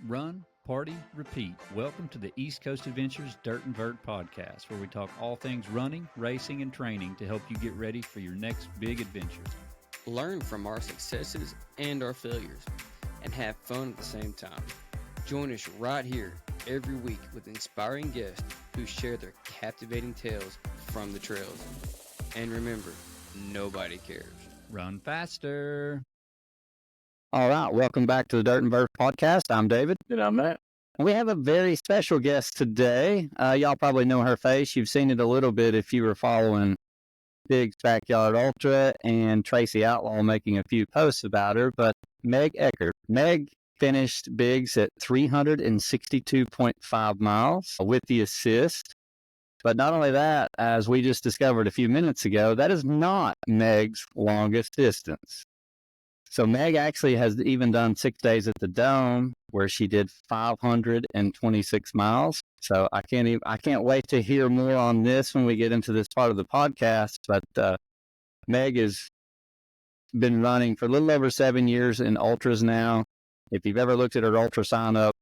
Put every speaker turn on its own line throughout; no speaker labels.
Run, party, repeat. Welcome to the East Coast Adventures Dirt and Vert podcast, where we talk all things running, racing, and training to help you get ready for your next big adventure.
Learn from our successes and our failures, and have fun at the same time. Join us right here every week with inspiring guests who share their captivating tales from the trails. And remember, nobody cares.
Run faster.
All right, welcome back to the Dirt and Vert podcast. I'm David.
And I'm Matt.
We have a very special guest today. Y'all probably know her face. You've seen it a little bit if you were following Big's Backyard Ultra and Tracy Outlaw making a few posts about her. But Meg Eckert. Meg finished Big's at 362.5 miles with the assist. But not only that, as we just discovered a few minutes ago, that is not Meg's longest distance. So Meg actually has even done 6 days at the Dome where she did 526 miles. So I can't wait to hear more on this when we get into this part of the podcast. But Meg has been running for a little over 7 years in ultras now. If you've ever looked at her ultra sign up,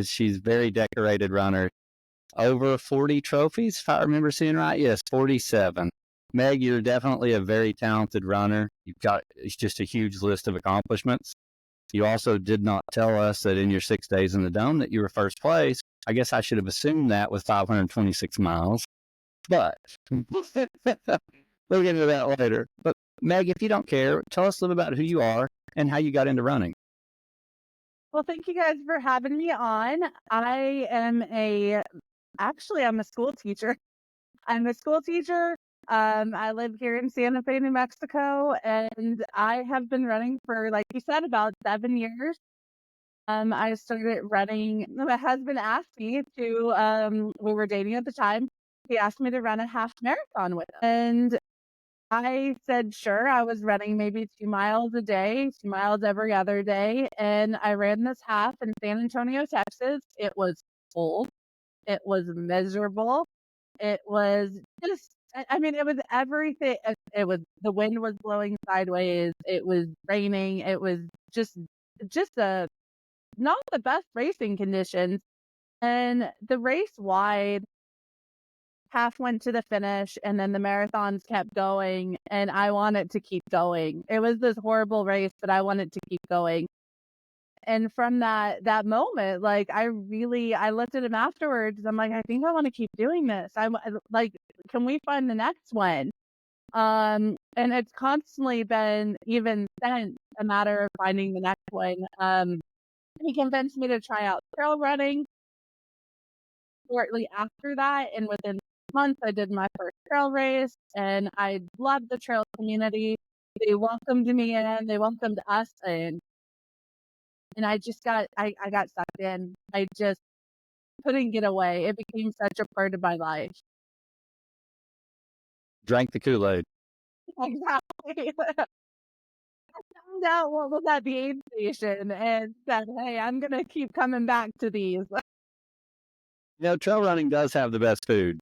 she's a very decorated runner. Over 40 trophies, if I remember seeing right. Yes, 47. Meg, you're definitely a very talented runner. It's just a huge list of accomplishments. You also did not tell us that in your 6 days in the Dome that you were first place. I guess I should have assumed that with 526 miles, but we'll get into that later. But Meg, if you don't care, tell us a little about who you are and how you got into running.
Well, thank you guys for having me on. I'm a school teacher. I'm a school teacher. I live here in Santa Fe, New Mexico, and I have been running for, like you said, about 7 years. I started running. My husband asked me to, we were dating at the time. He asked me to run a half marathon with him. And I said, sure. I was running maybe 2 miles a day, 2 miles every other day. And I ran this half in San Antonio, Texas. It was cold. It was miserable. It was just, it was everything. The wind was blowing sideways. It was raining. It was just not the best racing conditions. And the race wide, half went to the finish, and then the marathons kept going, and I wanted to keep going. It was this horrible race, but I wanted to keep going. And from that moment, like, I looked at him afterwards. I'm like, I think I want to keep doing this. I'm like, can we find the next one? And it's constantly been, even then, a matter of finding the next one. He convinced me to try out trail running shortly after that. And within months, I did my first trail race, and I loved the trail community. They welcomed me in, they welcomed us in. And I got sucked in. I just couldn't get away. It became such a part of my life.
Drank the Kool-Aid.
Exactly. I found out what was at the aid station and said, hey, I'm going to keep coming back to these.
Trail running does have the best food,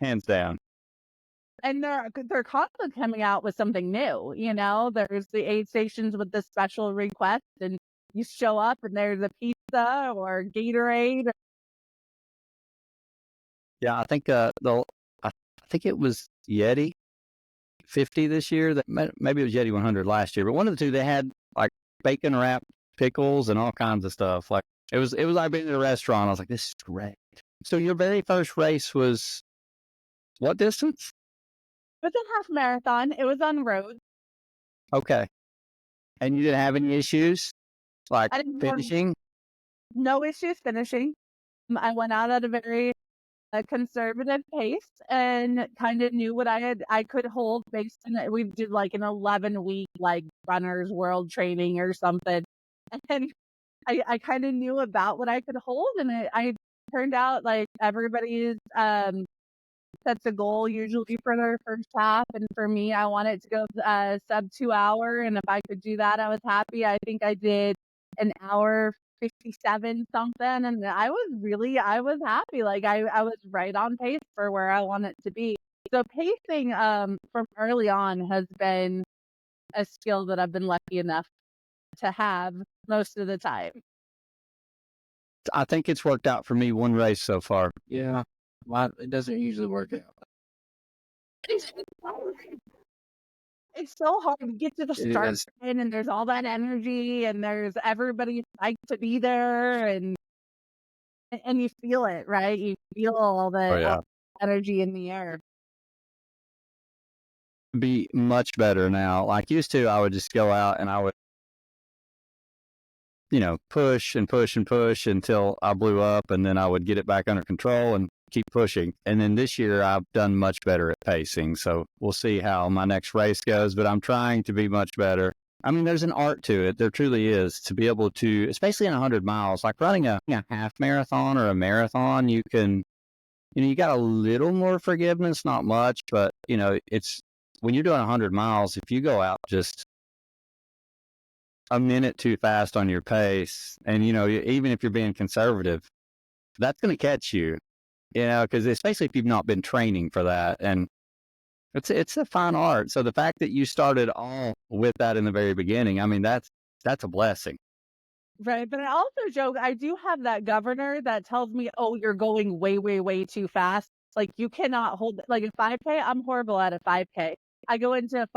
hands down.
And they're constantly coming out with something new. There's the aid stations with the special request, and you show up and there's a pizza or Gatorade.
Yeah, I think I think it was Yeti 50 this year. Maybe it was Yeti 100 last year, but one of the two, they had like bacon wrapped pickles and all kinds of stuff. Like it was like being at a restaurant. I was like, this is great. So your very first race was what distance?
It was a half marathon. It was on road.
Okay. And you didn't have any issues like finishing?
No issues finishing. I went out at a very conservative pace and kind of knew what I could hold based on it. We did like an 11-week like runner's world training or something. And I kind of knew about what I could hold, and I turned out like everybody's sets a goal usually for their first half, and for me, I wanted to go sub 2 hour, and if I could do that, I was happy. I think I did an hour 57 something, and I was happy. Like I was right on pace for where I want it to be. So pacing from early on has been a skill that I've been lucky enough to have most of the time.
I think it's worked out for me one race so far.
Yeah. It doesn't usually work out.
It's so hard to get to the
It
start
is.
line, and there's all that energy, and there's everybody psyched to be there, and you feel it, right? You feel all the energy in the air.
Be much better now. Like used to, I would just go out and I would, push and push and push until I blew up, and then I would get it back under control and keep pushing. And then this year, I've done much better at pacing. So we'll see how my next race goes, but I'm trying to be much better. I mean, there's an art to it. There truly is. To be able to, especially in 100 miles, like running a half marathon or a marathon, you can, you got a little more forgiveness, not much, but, it's when you're doing 100 miles, if you go out just a minute too fast on your pace, and, even if you're being conservative, that's going to catch you, because especially if you've not been training for that. And it's a fine art. So the fact that you started all with that in the very beginning, I mean, that's a blessing.
Right. But I also joke, I do have that governor that tells me, oh, you're going way, way, way too fast. Like you cannot hold, like a 5K, I'm horrible at a 5K. I go into a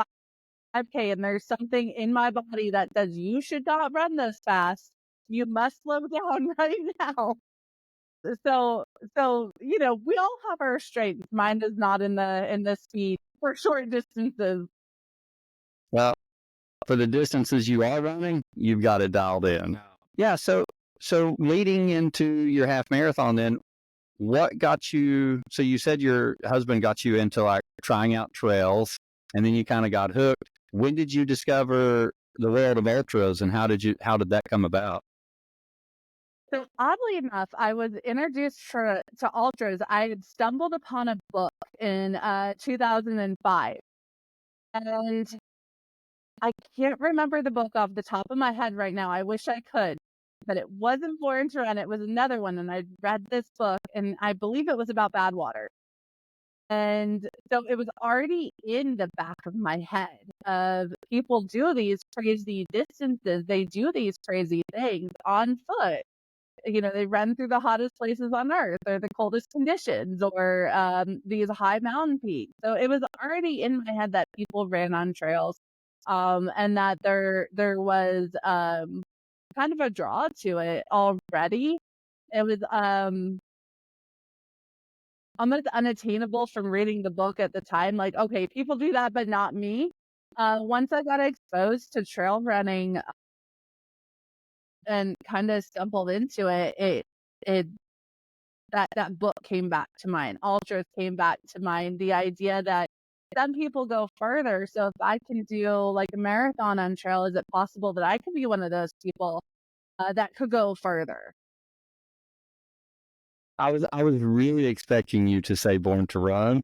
5K and there's something in my body that says you should not run this fast. You must slow down right now. So, we all have our strengths. Mine is not in the speed for short distances.
Well, for the distances you are running, you've got it dialed in. Yeah. So leading into your half marathon, then what got you? So you said your husband got you into like trying out trails, and then you kind of got hooked. When did you discover the world of ultras, and how did that come about?
So oddly enough, I was introduced to ultras. I had stumbled upon a book in 2005, and I can't remember the book off the top of my head right now. I wish I could, but it wasn't Born to Run. It was another one, and I read this book, and I believe it was about Badwater. And so it was already in the back of my head of people do these crazy distances. They do these crazy things on foot. They run through the hottest places on earth or the coldest conditions or these high mountain peaks. So it was already in my head that people ran on trails, and that there was kind of a draw to it already. It was almost unattainable from reading the book at the time. Like, okay, people do that, but not me. Once I got exposed to trail running and kind of stumbled into it, that book came back to mind. Ultras came back to mind. The idea that some people go further. So if I can do like a marathon on trail, is it possible that I could be one of those people that could go further?
I was really expecting you to say Born to Run.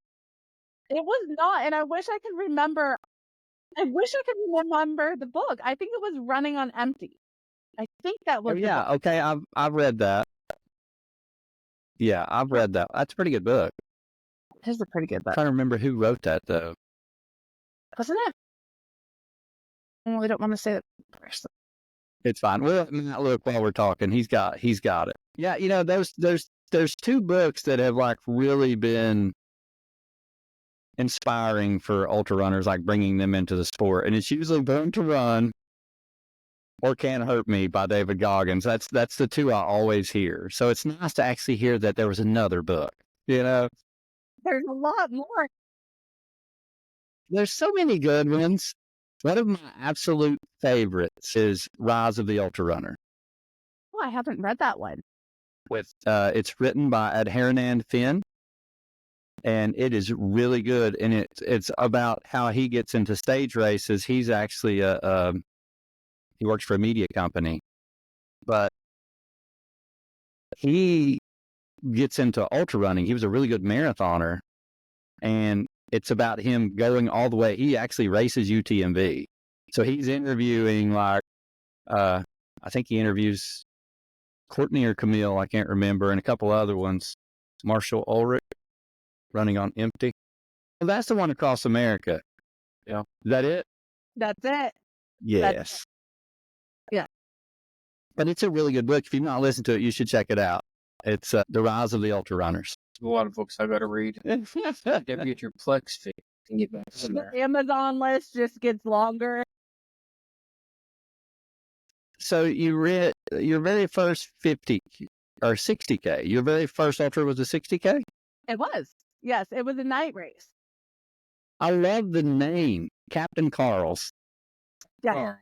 It was not, and I wish I could remember. I wish I could remember the book. I think it was Running on Empty. I think that was.
Yeah. Okay. I've read that. Yeah, I've read that. That's a pretty good book.
It is a pretty good book.
I'm trying to remember who wrote that though.
Wasn't it? Well, we don't want to say that first.
It's fine. Well, look, while we're talking, he's got it. Yeah, there's two books that have like really been inspiring for ultra runners, like bringing them into the sport, and it's usually Born to Run or Can't Hurt Me by David Goggins. That's the two I always hear. So it's nice to actually hear that there was another book. There's
a lot more.
There's so many good ones. One of my absolute favorites is Rise of the Ultra Runner.
Oh, I haven't read that one.
It's written by Adherinand Finn, and it is really good. And it's about how he gets into stage races. He's actually he works for a media company, but he gets into ultra running. He was a really good marathoner, and it's about him going all the way. He actually races UTMB. So he's interviewing I think he interviews Courtney or Camille, I can't remember, and a couple other ones. Marshall Ulrich, Running on Empty. Well, that's the one across America. Yeah. Is that it?
That's it.
Yes.
Yeah.
But it's a really good book. If you've not listened to it, you should check it out. It's The Rise of the Ultra Runners.
A lot of books I gotta read. Never get your Plex fix and get back to there.
The Amazon list just gets longer.
So you read your very first 50 or 60K. Your very first ultra was a 60K?
It was. Yes, it was a night race.
I love the name, Captain Carl's.
Yeah.
Carl.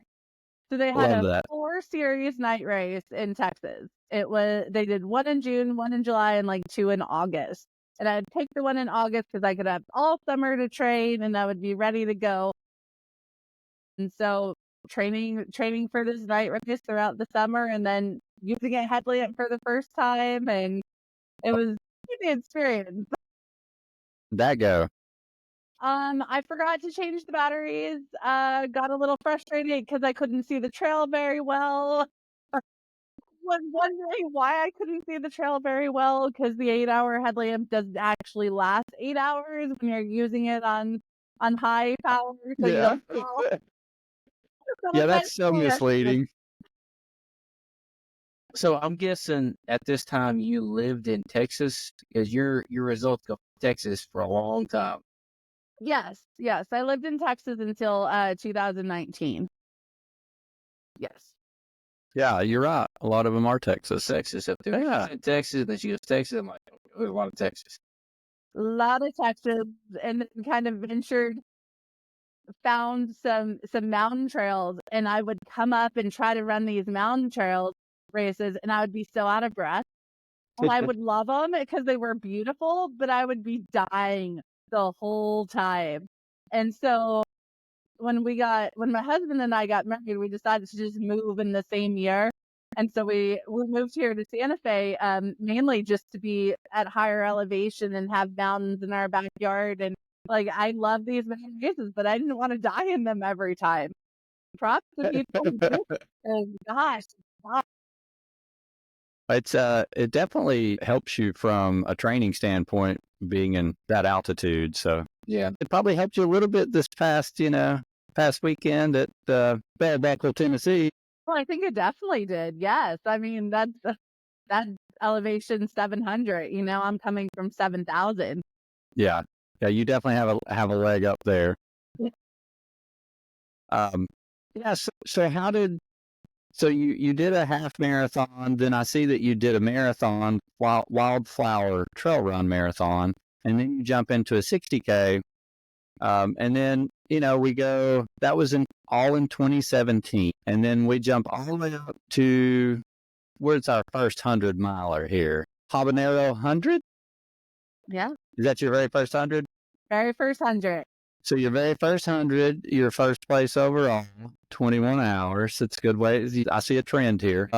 So they had
Love
a
that.
4-series night race in Texas. They did one in June, one in July, and like 2 in August. And I'd take the one in August because I could have all summer to train and I would be ready to go. And so training for this night race throughout the summer and then using a headlamp for the first time, and it was the experience.
That go.
I forgot to change the batteries. Got a little frustrated because I couldn't see the trail very well. Was wondering why I couldn't see the trail very well because the 8-hour headlamp doesn't actually last 8 hours when you're using it on high power. So you don't fall.
Yeah, that's so misleading.
So I'm guessing at this time you lived in Texas because your results go to Texas for a long time.
Yes. I lived in Texas until 2019. Yes.
Yeah, you're right. A lot of them are Texas.
Texas up there.
Yeah.
In Texas, then she goes to Texas. I'm like, a lot of Texas.
A lot of Texas, and then kind of found some mountain trails, and I would come up and try to run these mountain trails races, and I would be so out of breath. And I would love them because they were beautiful, but I would be dying the whole time. And so when my husband and I got married, we decided to just move in the same year. And so we moved here to Santa Fe, mainly just to be at higher elevation and have mountains in our backyard. And like, I love these mountain races, but I didn't want to die in them every time. Props to people who do it. And gosh,
It definitely helps you from a training standpoint being in that altitude. So
Yeah.
it probably helped you a little bit this past weekend at Badbackville, Tennessee.
well, I think it definitely did. Yes. I mean, that elevation 700, I'm coming from 7,000.
Yeah. Yeah, you definitely have a leg up there. Yeah, so you did a half marathon, then I see that you did a marathon, Wildflower Trail Run marathon, and then you jump into a 60K. And then, that was all in 2017. And then we jump all the way up to, where's our first 100-miler here? Habanero 100?
Yeah.
Is that your very first 100?
Very first 100.
So your very first 100, your first place overall, 21 hours. It's a good way. I see a trend here.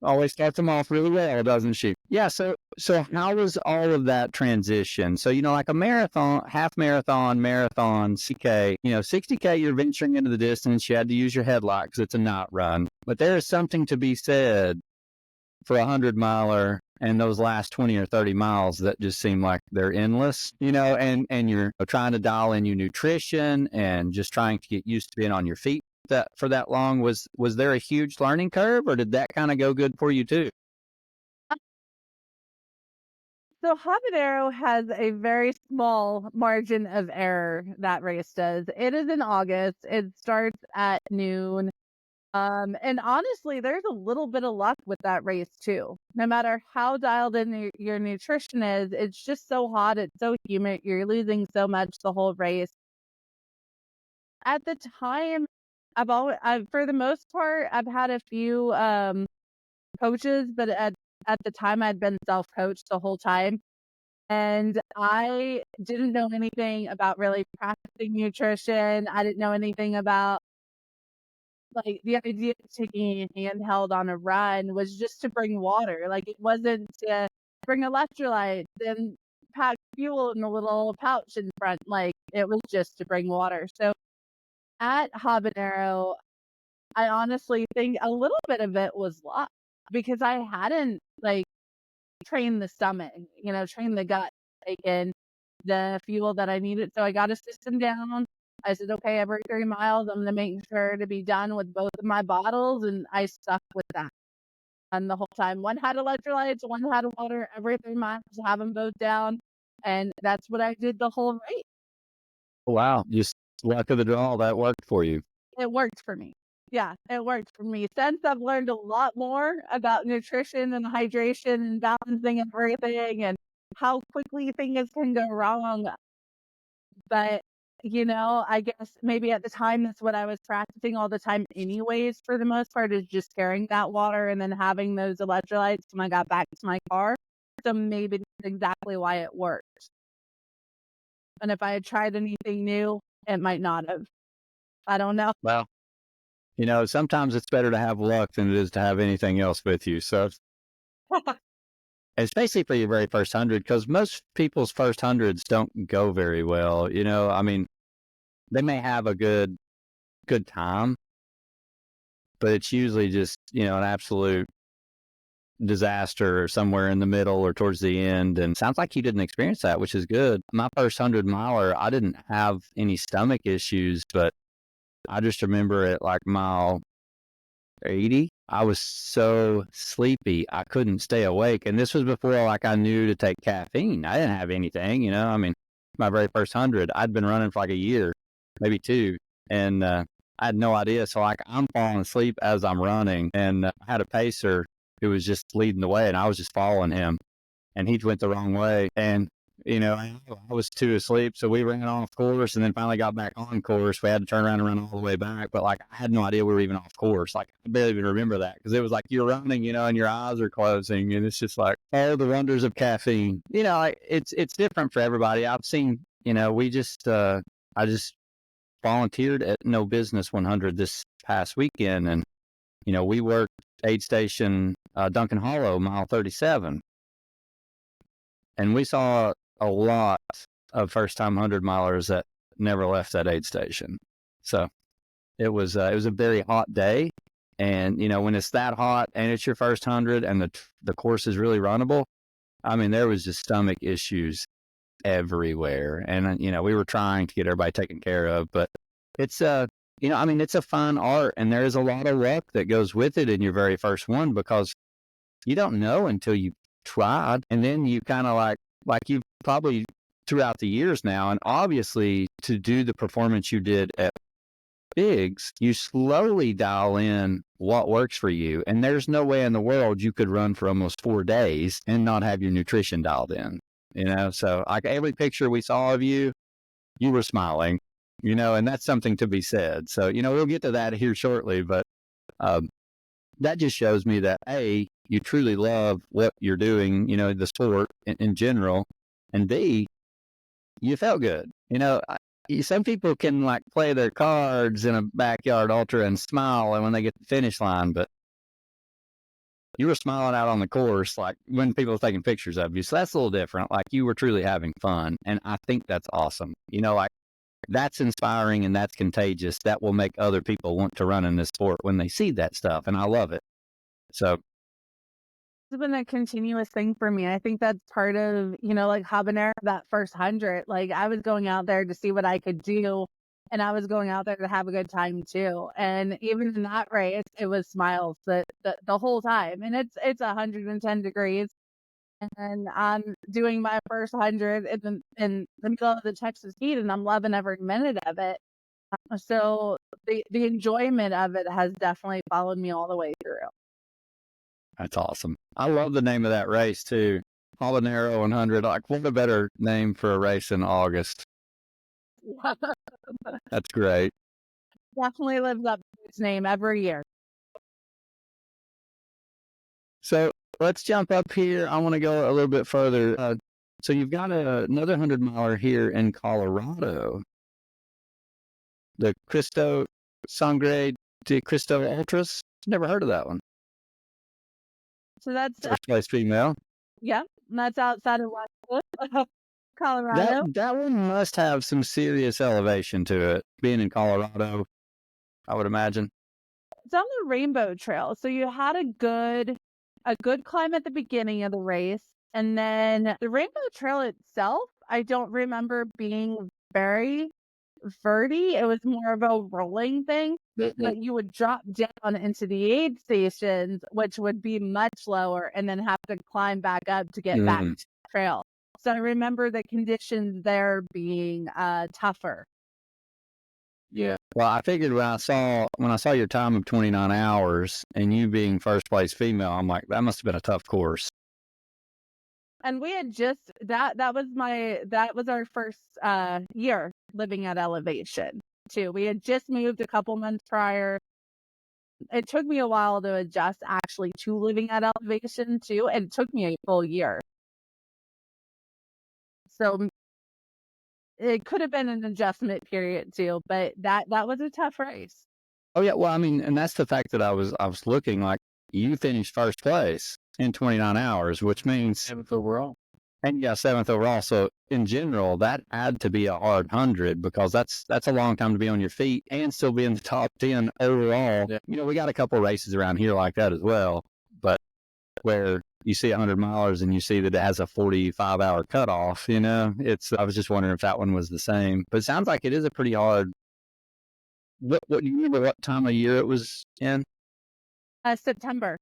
Always starts them off really well, doesn't she? Yeah. So how was all of that transition? So, like a marathon, half marathon, 60K, 60K, you're venturing into the distance. You had to use your headlight because it's a night run. But there is something to be said for a 100-miler and those last 20 or 30 miles that just seem like they're endless, and you're trying to dial in your nutrition and just trying to get used to being on your feet for that long. Was there a huge learning curve, or did that kind of go good for you too?
So Habanero has a very small margin of error, that race does. It is in August. It starts at noon. And honestly, there's a little bit of luck with that race too. No matter how dialed in your nutrition is, it's just so hot, it's so humid, you're losing so much the whole race. At the time, for the most part, I've had a few coaches, but at the time I'd been self-coached the whole time. And I didn't know anything about really practicing nutrition. I didn't know anything about, like, the idea of taking a handheld on a run was just to bring water. Like, it wasn't to bring electrolytes and pack fuel in a little pouch in front. Like, it was just to bring water. So at Habanero, I honestly think a little bit of it was luck because I hadn't, like, trained the stomach, trained the gut, taken the fuel that I needed. So I got a system down. I said, okay, every 3 miles, I'm going to make sure to be done with both of my bottles. And I stuck with that. And the whole time, one had electrolytes, one had water, every 3 miles, have them both down. And that's what I did the whole race.
Wow. Just luck of the draw. That worked for you.
It worked for me. Yeah, it worked for me. Since I've learned a lot more about nutrition and hydration and balancing everything and how quickly things can go wrong. But, I guess maybe at the time, that's what I was practicing all the time anyways, for the most part, is just carrying that water and then having those electrolytes when I got back to my car. So maybe that's exactly why it worked. And if I had tried anything new, it might not have. I don't know.
Well, sometimes it's better to have luck than it is to have anything else with you. So, especially for your very first 100, because most people's first hundreds don't go very well. I mean, they may have a good time, but it's usually just, an absolute disaster or somewhere in the middle or towards the end. And sounds like you didn't experience that, which is good. My first 100 miler, I didn't have any stomach issues, but I just remember at like mile 80, I was so sleepy, I couldn't stay awake. And this was before I knew to take caffeine. I didn't have anything, I mean, my very first 100, I'd been running for like a year, maybe 2. And I had no idea. So I'm falling asleep as I'm running, and I had a pacer who was just leading the way, and I was just following him, and he went the wrong way. And I was too asleep, so we ran off course, and then finally got back on course. We had to turn around and run all the way back, but I had no idea we were even off course. I barely even remember that, because it was like you're running, and your eyes are closing, and it's just like all the wonders of caffeine. It's different for everybody. I've seen, I just volunteered at No Business 100 this past weekend, and we worked aid station Duncan Hollow, mile 37, and we saw a lot of first-time 100-milers that never left that aid station. So it was a very hot day, and when it's that hot and it's your first 100 and the course is really runnable, I mean, there was just stomach issues everywhere, and we were trying to get everybody taken care of, but it's it's a fun art, and there is a lot of luck that goes with it in your very first one, because you don't know until you've tried, and then you kind of like you've probably throughout the years now, and obviously to do the performance you did at Biggs, you slowly dial in what works for you, and there's no way in the world you could run for almost 4 days and not have your nutrition dialed in. So every picture we saw of you, you were smiling, and that's something to be said. So, we'll get to that here shortly, but that just shows me that A, you truly love what you're doing, the sport in general, and B, you felt good. Some people can play their cards in a backyard ultra and smile and when they get to the finish line, but you were smiling out on the course, when people were taking pictures of you. So that's a little different. You were truly having fun. And I think that's awesome. That's inspiring and that's contagious. That will make other people want to run in this sport when they see that stuff. And I love it. So
it's been a continuous thing for me. I think that's part of, habanero, that first 100. I was going out there to see what I could do, and I was going out there to have a good time too. And even in that race, it was smiles the whole time. And it's 110 degrees, and I'm doing my first 100 in the middle of the Texas heat, and I'm loving every minute of it. So the enjoyment of it has definitely followed me all the way through.
That's awesome. I love the name of that race too. Habanero 100. What a better name for a race in August. That's great.
Definitely lives up to its name every year.
So let's jump up here. I want to go a little bit further. So you've got another 100-miler here in Colorado. The Cristo Sangre de Cristo Ultras. Never heard of that one.
So that's
first place female.
Yeah, that's outside of Colorado.
That one must have some serious elevation to it. Being in Colorado, I would imagine.
It's on the Rainbow Trail, so you had a good climb at the beginning of the race, and then the Rainbow Trail itself, I don't remember being very verty. It was more of a rolling thing, but you would drop down into the aid stations, which would be much lower, and then have to climb back up to get back to the trail. So I remember the conditions there being tougher.
Yeah. Well, I figured when I saw your time of 29 hours and you being first place female, I'm like, that must have been a tough course.
And we had just that was our first year living at elevation too. We had just moved a couple months prior. It took me a while to adjust actually to living at elevation too, and it took me a full year. So it could have been an adjustment period too, but that was a tough race.
Oh yeah, well, I mean, and that's the fact that I was looking like you finished first place in 29 hours, which means
7th overall.
And yeah, 7th overall. So in general, that had to be a hard 100 because that's a long time to be on your feet and still be in the top 10 overall.
Yeah.
You know, we got a couple races around here like that as well, but where you see 100 milers and you see that it has a 45-hour cutoff, you know, I was just wondering if that one was the same, but it sounds like it is a pretty hard. What do you remember what time of year it was in?
September.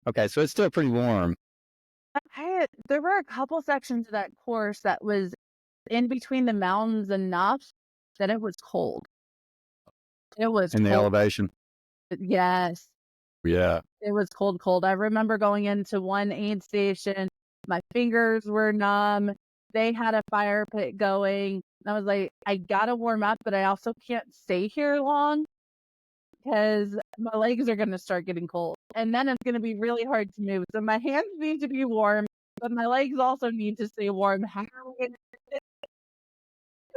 Okay, so it's still pretty warm.
There were a couple sections of that course that was in between the mountains enough that it was cold. It was
In the
cold.
elevation.
Yes.
Yeah.
It was cold. I remember going into one aid station. My fingers were numb. They had a fire pit going. I was like, I gotta warm up, but I also can't stay here long because my legs are going to start getting cold. And then it's going to be really hard to move. So my hands need to be warm, but my legs also need to stay warm. How are we going to do this?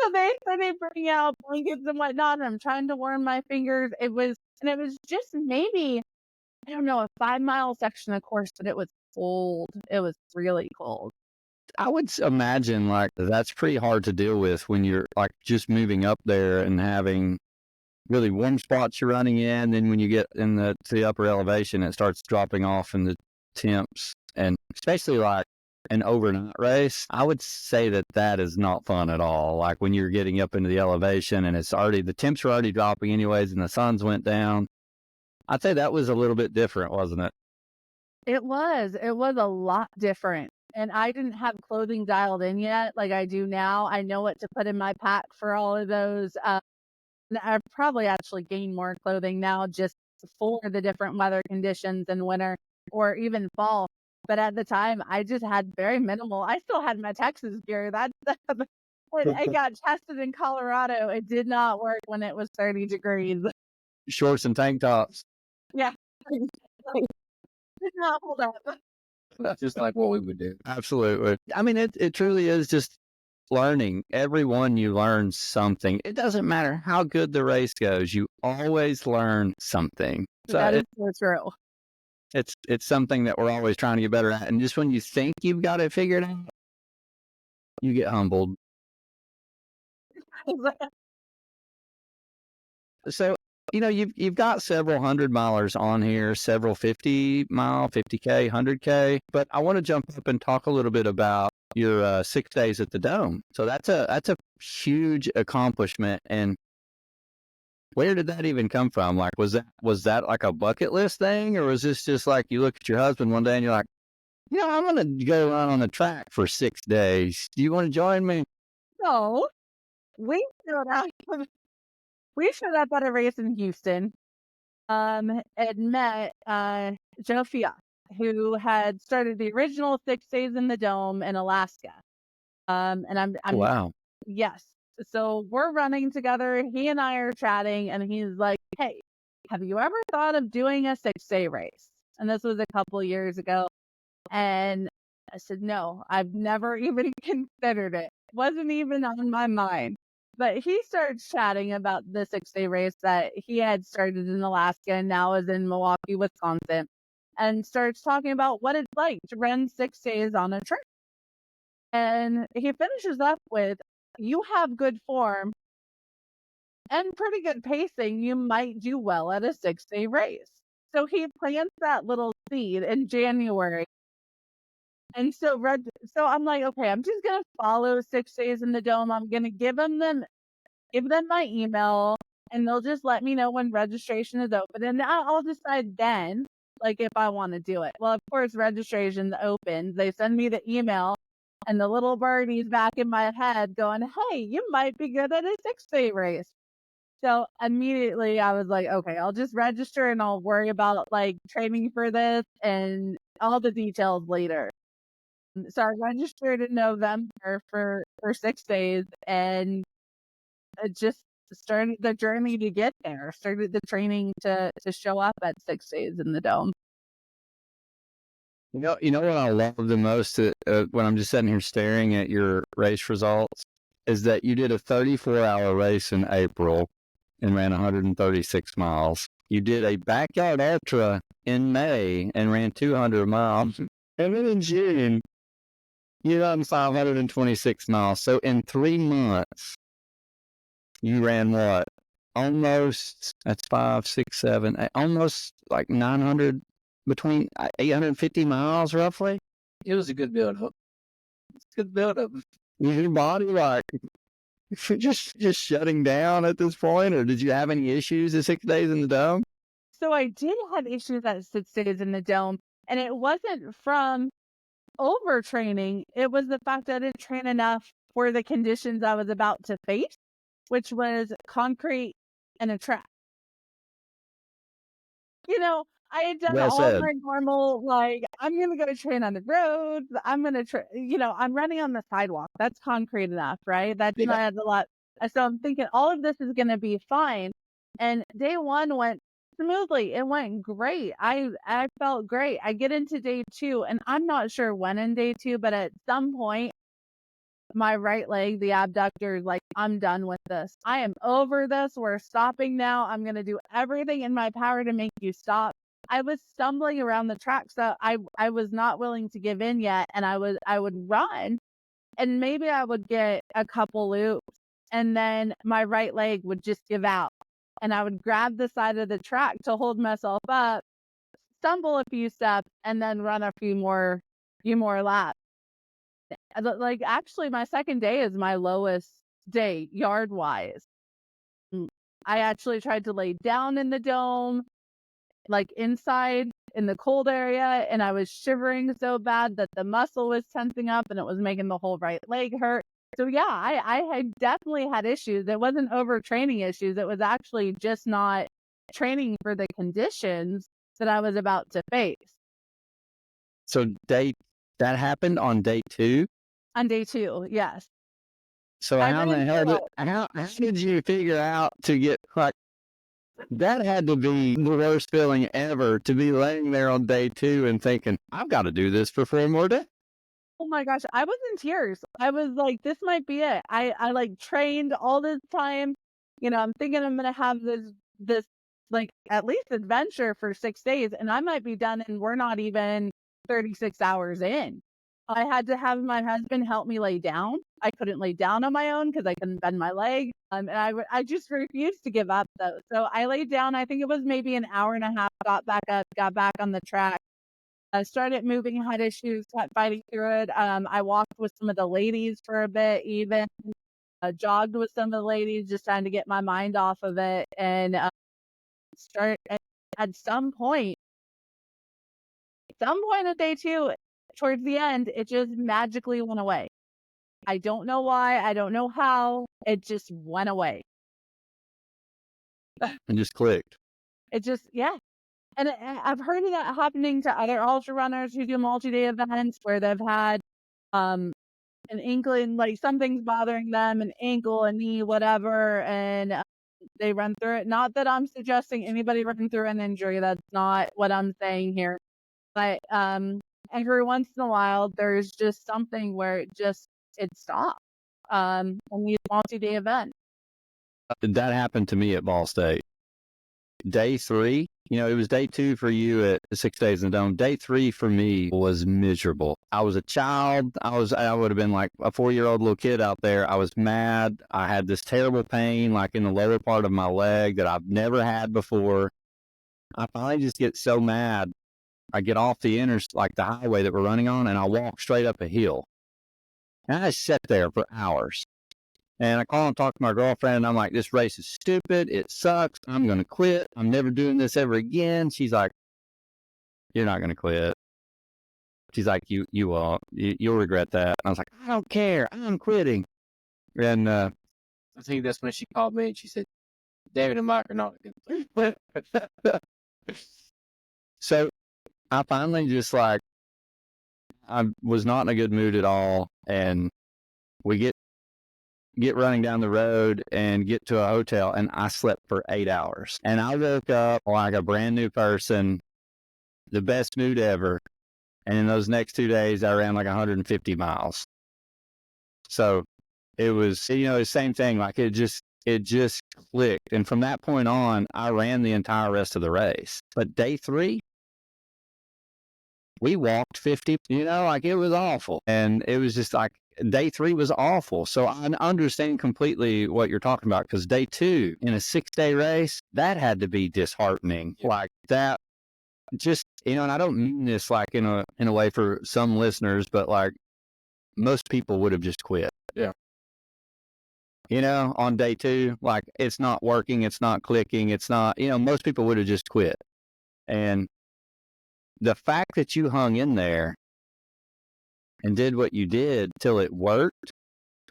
So they started bringing out blankets and whatnot. And I'm trying to warm my fingers. It was just maybe, I don't know, a 5-mile section of course, but it was cold. It was really cold.
I would imagine like that's pretty hard to deal with when you're like just moving up there and having really warm spots you're running in. Then when you get to the upper elevation, it starts dropping off in the temps, and especially like an overnight race, I would say that is not fun at all. Like when you're getting up into the elevation and the temps are already dropping anyways, and the suns went down. I'd say that was a little bit different, wasn't it?
It was a lot different. And I didn't have clothing dialed in yet like I do now. I know what to put in my pack for all of those. I've probably actually gained more clothing now just for the different weather conditions in winter or even fall. But at the time, I just had very minimal. I still had my Texas gear. When I got tested in Colorado, it did not work when it was 30 degrees.
Shorts and tank tops.
Yeah. Did not hold up.
That's just like what we would do.
Absolutely. I mean, it truly is just learning. Everyone you learn something. It doesn't matter how good the race goes. You always learn something. So
That is so true.
It's something that we're always trying to get better at. And just when you think you've got it figured out, you get humbled. So, you know, you've got several 100-milers on here, several 50-mile, 50K, 100K, but I want to jump up and talk a little bit about your 6 days at the Dome. So that's a huge accomplishment. And where did that even come from? Like, was that like a bucket list thing, or was this just like you look at your husband one day and you're like, you know, I'm going to go run on the track for 6 days. Do you want to join me?
No, we showed up. We showed up at a race in Houston. And met Joe Fiat, who had started the original 6 days in the Dome in Alaska. And I'm
Wow.
Yes. So we're running together. He and I are chatting, and he's like, "Hey, have you ever thought of doing a 6-day race?" And this was a couple years ago. And I said, "No, I've never even considered it. Wasn't even on my mind." But he starts chatting about the 6-day race that he had started in Alaska and now is in Milwaukee, Wisconsin, and starts talking about what it's like to run 6 days on a trip. And he finishes up with, "You have good form and pretty good pacing. You might do well at a 6-day race." So he plants that little seed in January. And so I'm like, okay, I'm just going to follow 6 days in the Dome. I'm going to give him give them my email, and they'll just let me know when registration is open, and I'll decide then, like, if I want to do it. Well, of course, registration's open. They send me the email, and the little birdie's back in my head going, hey, you might be good at a 6-day race. So immediately I was like, okay, I'll just register and I'll worry about like training for this and all the details later. So I registered in November for 6 days, and it just started the journey to get there, started the training to show up at 6 days in the dome.
You know what I love the most when I'm just sitting here staring at your race results is that you did a 34-hour race in April and ran 136 miles. You did a backyard ultra in May and ran 200 miles. And then in June, you ran 526 miles. So in 3 months, you ran what? Almost, that's 5, 6, 7, almost like 900, between 850 miles roughly.
It was a good build-up. It's a good build-up.
Was your body like just shutting down at this point, or did you have any issues at 6 days in the dome?
So I did have issues at 6 days in the dome, and it wasn't from overtraining. It was the fact that I didn't train enough for the conditions I was about to face, which was concrete and a track. You know, I had done
Well
all
said.
my normal, like, I'm going to go train on the road. I'm going to, I'm running on the sidewalk. That's concrete enough, right? That's
Yeah.
not a lot. So I'm thinking all of this is going to be fine. And day one went smoothly. It went great. I felt great. I get into day 2, and I'm not sure when in day 2, but at some point, my right leg, the abductor, is like, I'm done with this. I am over this. We're stopping now. I'm going to do everything in my power to make you stop. I was stumbling around the track, so I was not willing to give in yet. And I would run, and maybe I would get a couple loops, and then my right leg would just give out. And I would grab the side of the track to hold myself up, stumble a few steps, and then run a few more laps. Like, actually, my second day is my lowest day yard wise. I actually tried to lay down in the dome, like inside in the cold area, and I was shivering so bad that the muscle was tensing up and it was making the whole right leg hurt. So yeah, I had definitely had issues. It wasn't overtraining issues. It was actually just not training for the conditions that I was about to face.
So that happened on day 2?
On day 2, yes.
So how the hell how did you figure out to get, like, that had to be the worst feeling ever, to be laying there on day 2 and thinking, I've got to do this for 4 more days.
Oh my gosh, I was in tears. I was like, this might be it. I like trained all this time. I'm thinking I'm gonna have this like at least adventure for 6 days, and I might be done, and we're not even 36 hours in. I had to have my husband help me lay down. I couldn't lay down on my own because I couldn't bend my leg. And I just refused to give up though. So I laid down. I think it was maybe an hour and a half, got back up, got back on the track. I started moving, had issues, kept fighting through it. I walked with some of the ladies for a bit, even jogged with some of the ladies, just trying to get my mind off of it. And at some point of day 2, towards the end, it just magically went away. I don't know why. I don't know how. It just went away.
And just clicked.
It just, yeah. And I've heard of that happening to other ultra runners who do multi-day events where they've had an inkling, like something's bothering them, an ankle, a knee, whatever, and they run through it. Not that I'm suggesting anybody run through an injury. That's not what I'm saying here. But every once in a while, there's just something where it stops on these multi-day events.
That happened to me at Ball State. Day 3, it was day 2 for you at 6 days in the dome. Day 3 for me was miserable. I was a child. I would have been like a 4-year-old little kid out there. I was mad. I had this terrible pain, like in the lower part of my leg, that I've never had before. I finally just get so mad. I get off the the highway that we're running on, and I walk straight up a hill. And I sat there for hours. And I call and talk to my girlfriend, and I'm like, this race is stupid. It sucks. I'm going to quit. I'm never doing this ever again. She's like, you're not going to quit. She's like, you won't. You'll regret that. And I was like, I don't care. I'm quitting. And
I think that's when she called me and she said, David and Mike are not good.
so I finally just like, I was not in a good mood at all. And we get running down the road and get to a hotel, and I slept for 8 hours. And I woke up like a brand new person, the best mood ever. And in those next 2 days, I ran like 150 miles. So it was, the same thing. Like it just clicked. And from that point on, I ran the entire rest of the race. But day 3, we walked 50, like it was awful. And it was just like, day 3 was awful. So I understand completely what you're talking about, because day 2 in a 6-day race, that had to be disheartening. Yeah. Like that, just, and I don't mean this like in a way for some listeners, but like most people would have just quit.
Yeah.
On day 2, like it's not working, it's not clicking, it's not, most people would have just quit. And the fact that you hung in there and did what you did till it worked,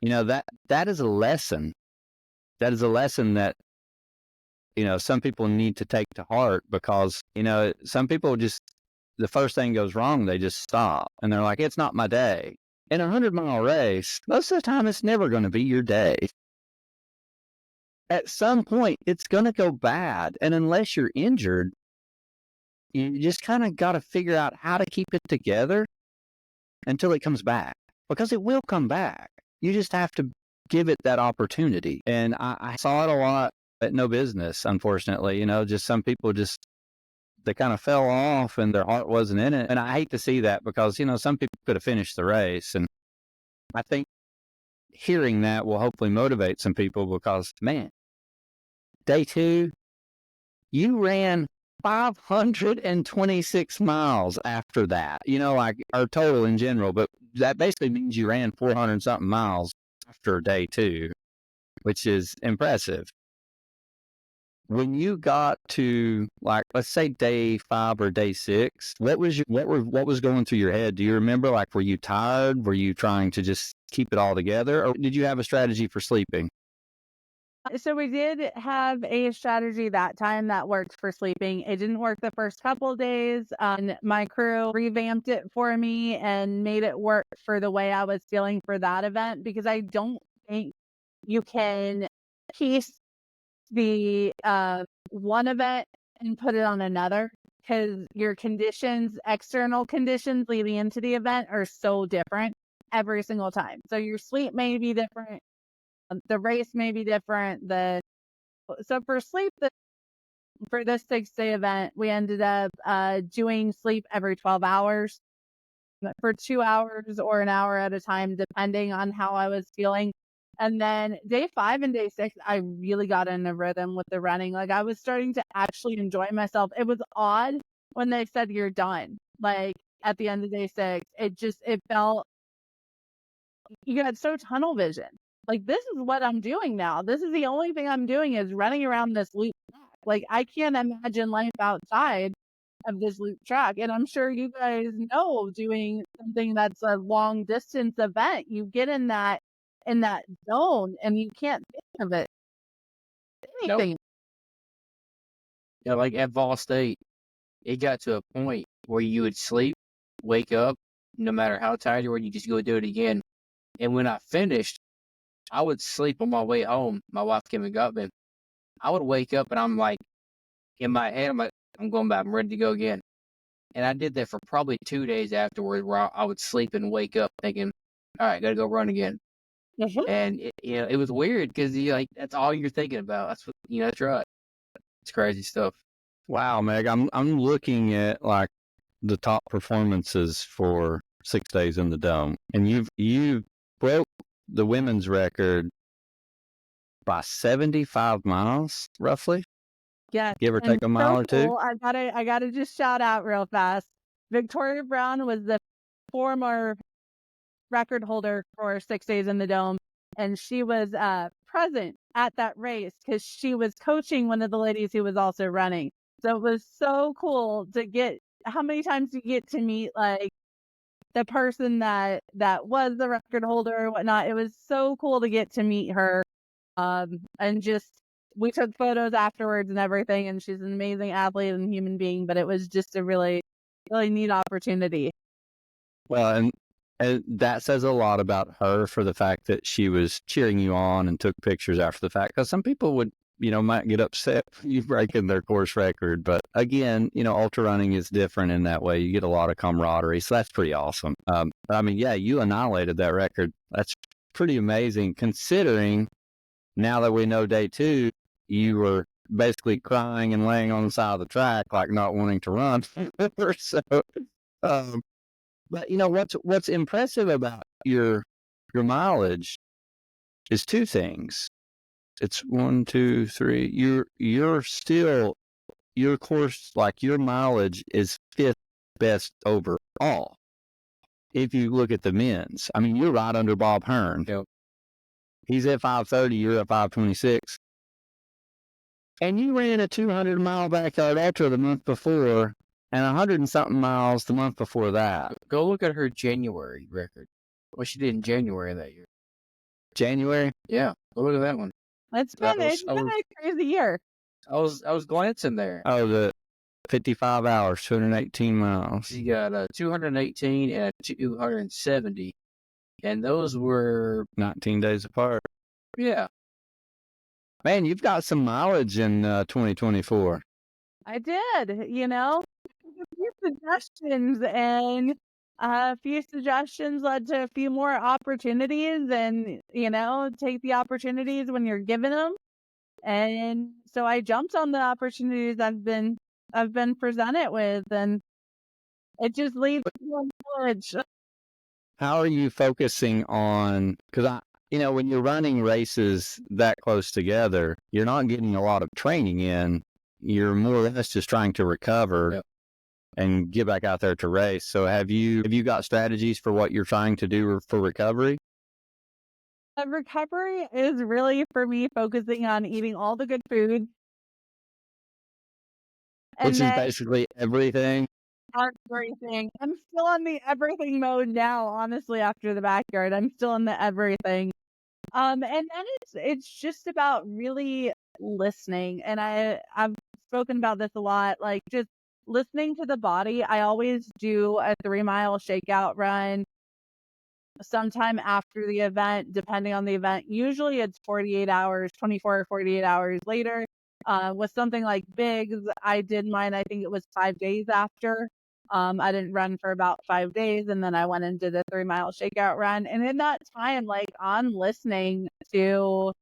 that is a lesson. That is a lesson that, some people need to take to heart, because, some people just, the first thing goes wrong, they just stop and they're like, it's not my day. In a 100-mile race, most of the time, it's never going to be your day. At some point, it's going to go bad. And unless you're injured, you just kind of got to figure out how to keep it together until it comes back, because it will come back. You just have to give it that opportunity. And I saw it a lot at No Business, unfortunately. Just some people they kind of fell off and their heart wasn't in it. And I hate to see that, because, some people could have finished the race. And I think hearing that will hopefully motivate some people, because, man, day 2, you ran 526 miles after that, like our total in general, but that basically means you ran 400 something miles after day 2, which is impressive. When you got to, like, let's say day 5 or day 6, what was going through your head? Do you remember? Like, were you tired? Were you trying to just keep it all together, or did you have a strategy for sleeping?
So we did have a strategy that time that worked for sleeping. It didn't work the first couple of days. My crew revamped it for me and made it work for the way I was feeling for that event, because I don't think you can piece the one event and put it on another, because your conditions, external conditions leading into the event, are so different every single time. So your sleep may be different. The race may be different. So for sleep, for this 6-day event, we ended up doing sleep every 12 hours for 2 hours or an hour at a time, depending on how I was feeling. And then day 5 and day 6, I really got in a rhythm with the running. Like, I was starting to actually enjoy myself. It was odd when they said you're done. Like, at the end of day 6, it felt, you had so tunnel vision. Like, this is what I'm doing now. This is the only thing I'm doing, is running around this loop track. Like, I can't imagine life outside of this loop track. And I'm sure you guys know, doing something that's a long distance event, you get in that zone and you can't think of it. Anything.
Nope. Yeah, like at Vol State, it got to a point where you would sleep, wake up, no matter how tired you were, you just go do it again. And when I finished, I would sleep on my way home. My wife came and got me. I would wake up and I'm like, in my head, I'm like, I'm going back. I'm ready to go again. And I did that for probably 2 days afterward, where I would sleep and wake up thinking, all right, got to go run again. Mm-hmm. And it was weird, because that's all you're thinking about. That's what, that's right. It's crazy stuff.
Wow, Meg, I'm looking at like the top performances for 6 days in the Dome, and you broke the women's record by 75 miles, roughly.
Yeah,
give or take a mile or two.
I gotta just shout out real fast. Victoria Brown was the former record holder for 6 days in the Dome. and she was present at that race because she was coaching one of the ladies who was also running. So it was so cool to get. How many times do you get to meet like the person that was the record holder or whatnot? It was so cool to get to meet her. And just we took photos afterwards and everything, and she's an amazing athlete and human being, but it was just a really, really neat opportunity.
Well, and that says a lot about her for the fact that she was cheering you on and took pictures after the fact. Because some people would, might get upset for you breaking their course record. But again, ultra running is different in that way. You get a lot of camaraderie. So that's pretty awesome. I mean, yeah, you annihilated that record. That's pretty amazing considering now that we know day 2, you were basically crying and laying on the side of the track, like not wanting to run. So, but what's impressive about your mileage is 2 things. It's 1, 2, 3. You're still, your course, like your mileage is 5th best overall. If you look at the men's, I mean, you're right under Bob Hearn.
Yep.
He's at 5:30. You're at 5:26. And you ran a 200-mile backyard ultra the month before, and 100 and something miles the month before that.
Go look at her January record. What she did in January that year.
January?
Yeah, go look at that one.
It's been a crazy year.
I was glancing there.
Oh, the 55 hours, 218 miles.
She got 218 and 270, and those were
19 days apart.
Yeah.
Man, you've got some mileage in 2024.
I did, a few suggestions, and a few suggestions led to a few more opportunities, and, take the opportunities when you're given them. And so I jumped on the opportunities I've been presented with, and it just leads to more knowledge.
How are you focusing on, because when you're running races that close together, you're not getting a lot of training in. You're more or less just trying to recover.
Yep.
And get back out there to race. So have you got strategies for what you're trying to do for recovery?
Recovery is really, for me, focusing on eating all the good food.
Which is basically everything.
Everything. I'm still on the everything mode now, honestly, after the backyard. I'm still in the everything. And then it's just about really listening. And I've spoken about this a lot, like just listening to the body. I always do a 3-mile shakeout run sometime after the event, depending on the event. Usually it's 48 hours, 24 or 48 hours later. With something like Biggs, I did mine, I think it was 5 days after. I didn't run for about 5 days, and then I went and did a 3-mile shakeout run. And in that time, like, I'm listening to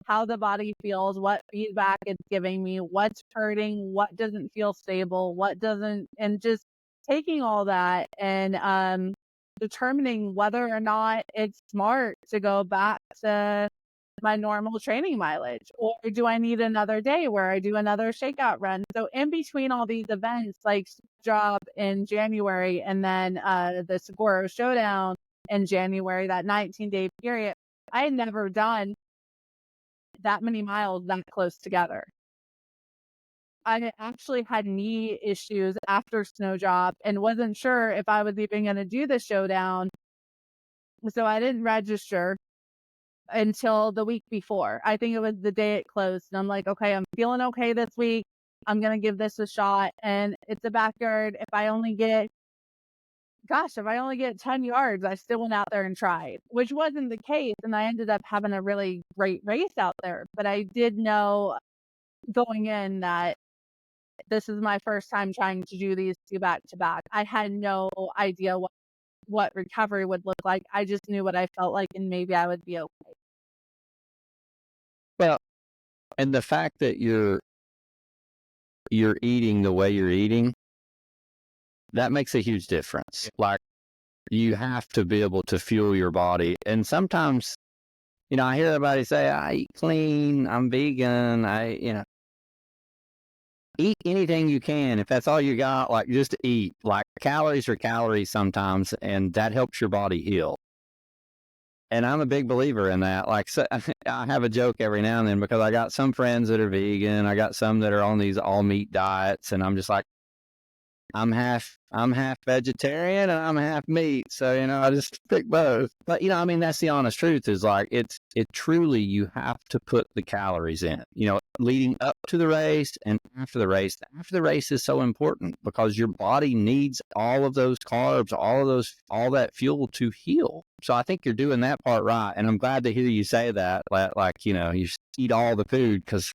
how the body feels, what feedback it's giving me, what's hurting, what doesn't feel stable, what doesn't, and just taking all that and determining whether or not it's smart to go back to my normal training mileage, or do I need another day where I do another shakeout run? So in between all these events, like Job in January, and then the Saguaro Showdown in January, that 19-day period, I had never done that many miles that close together. I actually had knee issues after Snow Job and wasn't sure if I was even going to do the showdown. So I didn't register until the week before. I think it was the day it closed. And I'm like, okay, I'm feeling okay this week. I'm going to give this a shot. And it's a backyard. If I only get 10 yards, I still went out there and tried, which wasn't the case. And I ended up having a really great race out there. But I did know going in that this is my first time trying to do these 2 back to back. I had no idea what recovery would look like. I just knew what I felt like, and maybe I would be okay.
Well, and the fact that you're eating the way you're eating, that makes a huge difference. Like, you have to be able to fuel your body. And sometimes, I hear everybody say, I eat clean, I'm vegan, eat anything you can. If that's all you got, like, just eat. Like, calories are calories sometimes, and that helps your body heal. And I'm a big believer in that. Like, so, I have a joke every now and then because I got some friends that are vegan. I got some that are on these all meat diets. And I'm just like, I'm half vegetarian and I'm half meat. So, I just pick both. But, I mean, that's the honest truth is like, it truly, you have to put the calories in, leading up to the race and after the race. After the race is so important because your body needs all of those carbs, all that fuel to heal. So I think you're doing that part right. And I'm glad to hear you say that, like, you eat all the food because,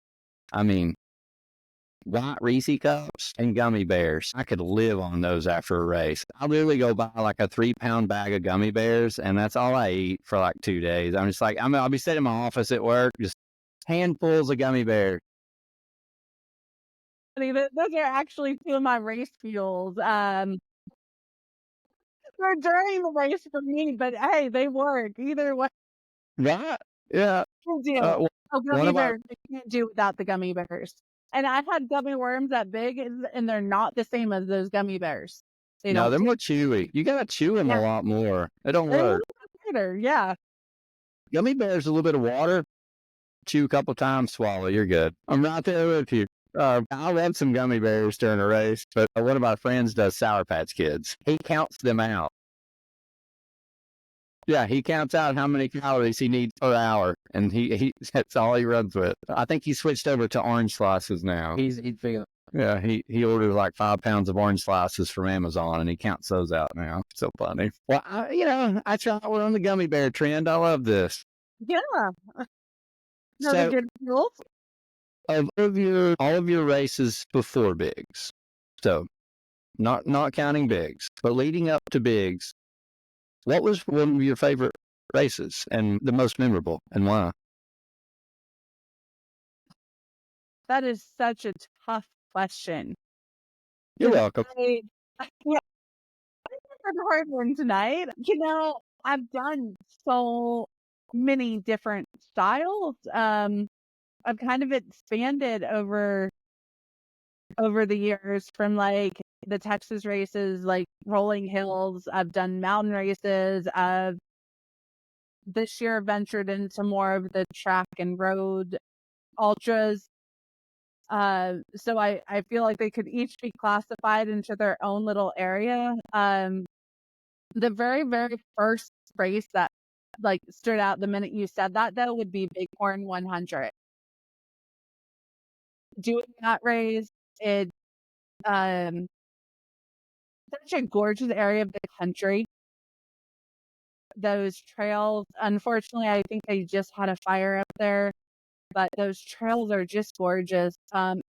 I mean, white Reese cups and gummy bears. I could live on those after a race. I literally go buy like a 3-pound bag of gummy bears, and that's all I eat for like 2 days. I'm just like, I'll be sitting in my office at work, just handfuls of gummy bears.
I mean, those are actually two of my race fuels. They're during the race for me, but hey, they work either way.
Right? Yeah.
Oh, gummy
of our-
bears, I can't do without the gummy bears. And I've had gummy worms that big, and they're not the same as those gummy bears.
No, they're more chewy. You gotta chew them a lot more. They don't
They're a
work.
little better, yeah.
Gummy bears, a little bit of water, chew a couple times, swallow. You're good. I'm right there with you. I'll have some gummy bears during a race, but one of my friends does Sour Patch Kids. He counts them out. Yeah, he counts out how many calories he needs per hour, and he that's all he runs with. I think he switched over to orange slices now.
He's figured.
Yeah, he orders like 5 pounds of orange slices from Amazon, and he counts those out now. So funny. Well, I try we're on the gummy bear trend. I love this.
Yeah. No,
So,
they're good fuels.
of all of your races before Bigs, so not counting Bigs, but leading up to Bigs, what was one of your favorite races and the most memorable, and why?
That is such a tough question.
You're welcome.
Yeah, I had a hard one tonight. I've done so many different styles. I've kind of expanded over the years from like the Texas races, like rolling hills. I've done mountain races. I've this year ventured into more of the track and road ultras. So I feel like they could each be classified into their own little area. The very, very first race that like stood out the minute you said that though would be Bighorn 100. Doing that race, it such a gorgeous area of the country. Those trails, unfortunately, I think they just had a fire up there, but those trails are just gorgeous.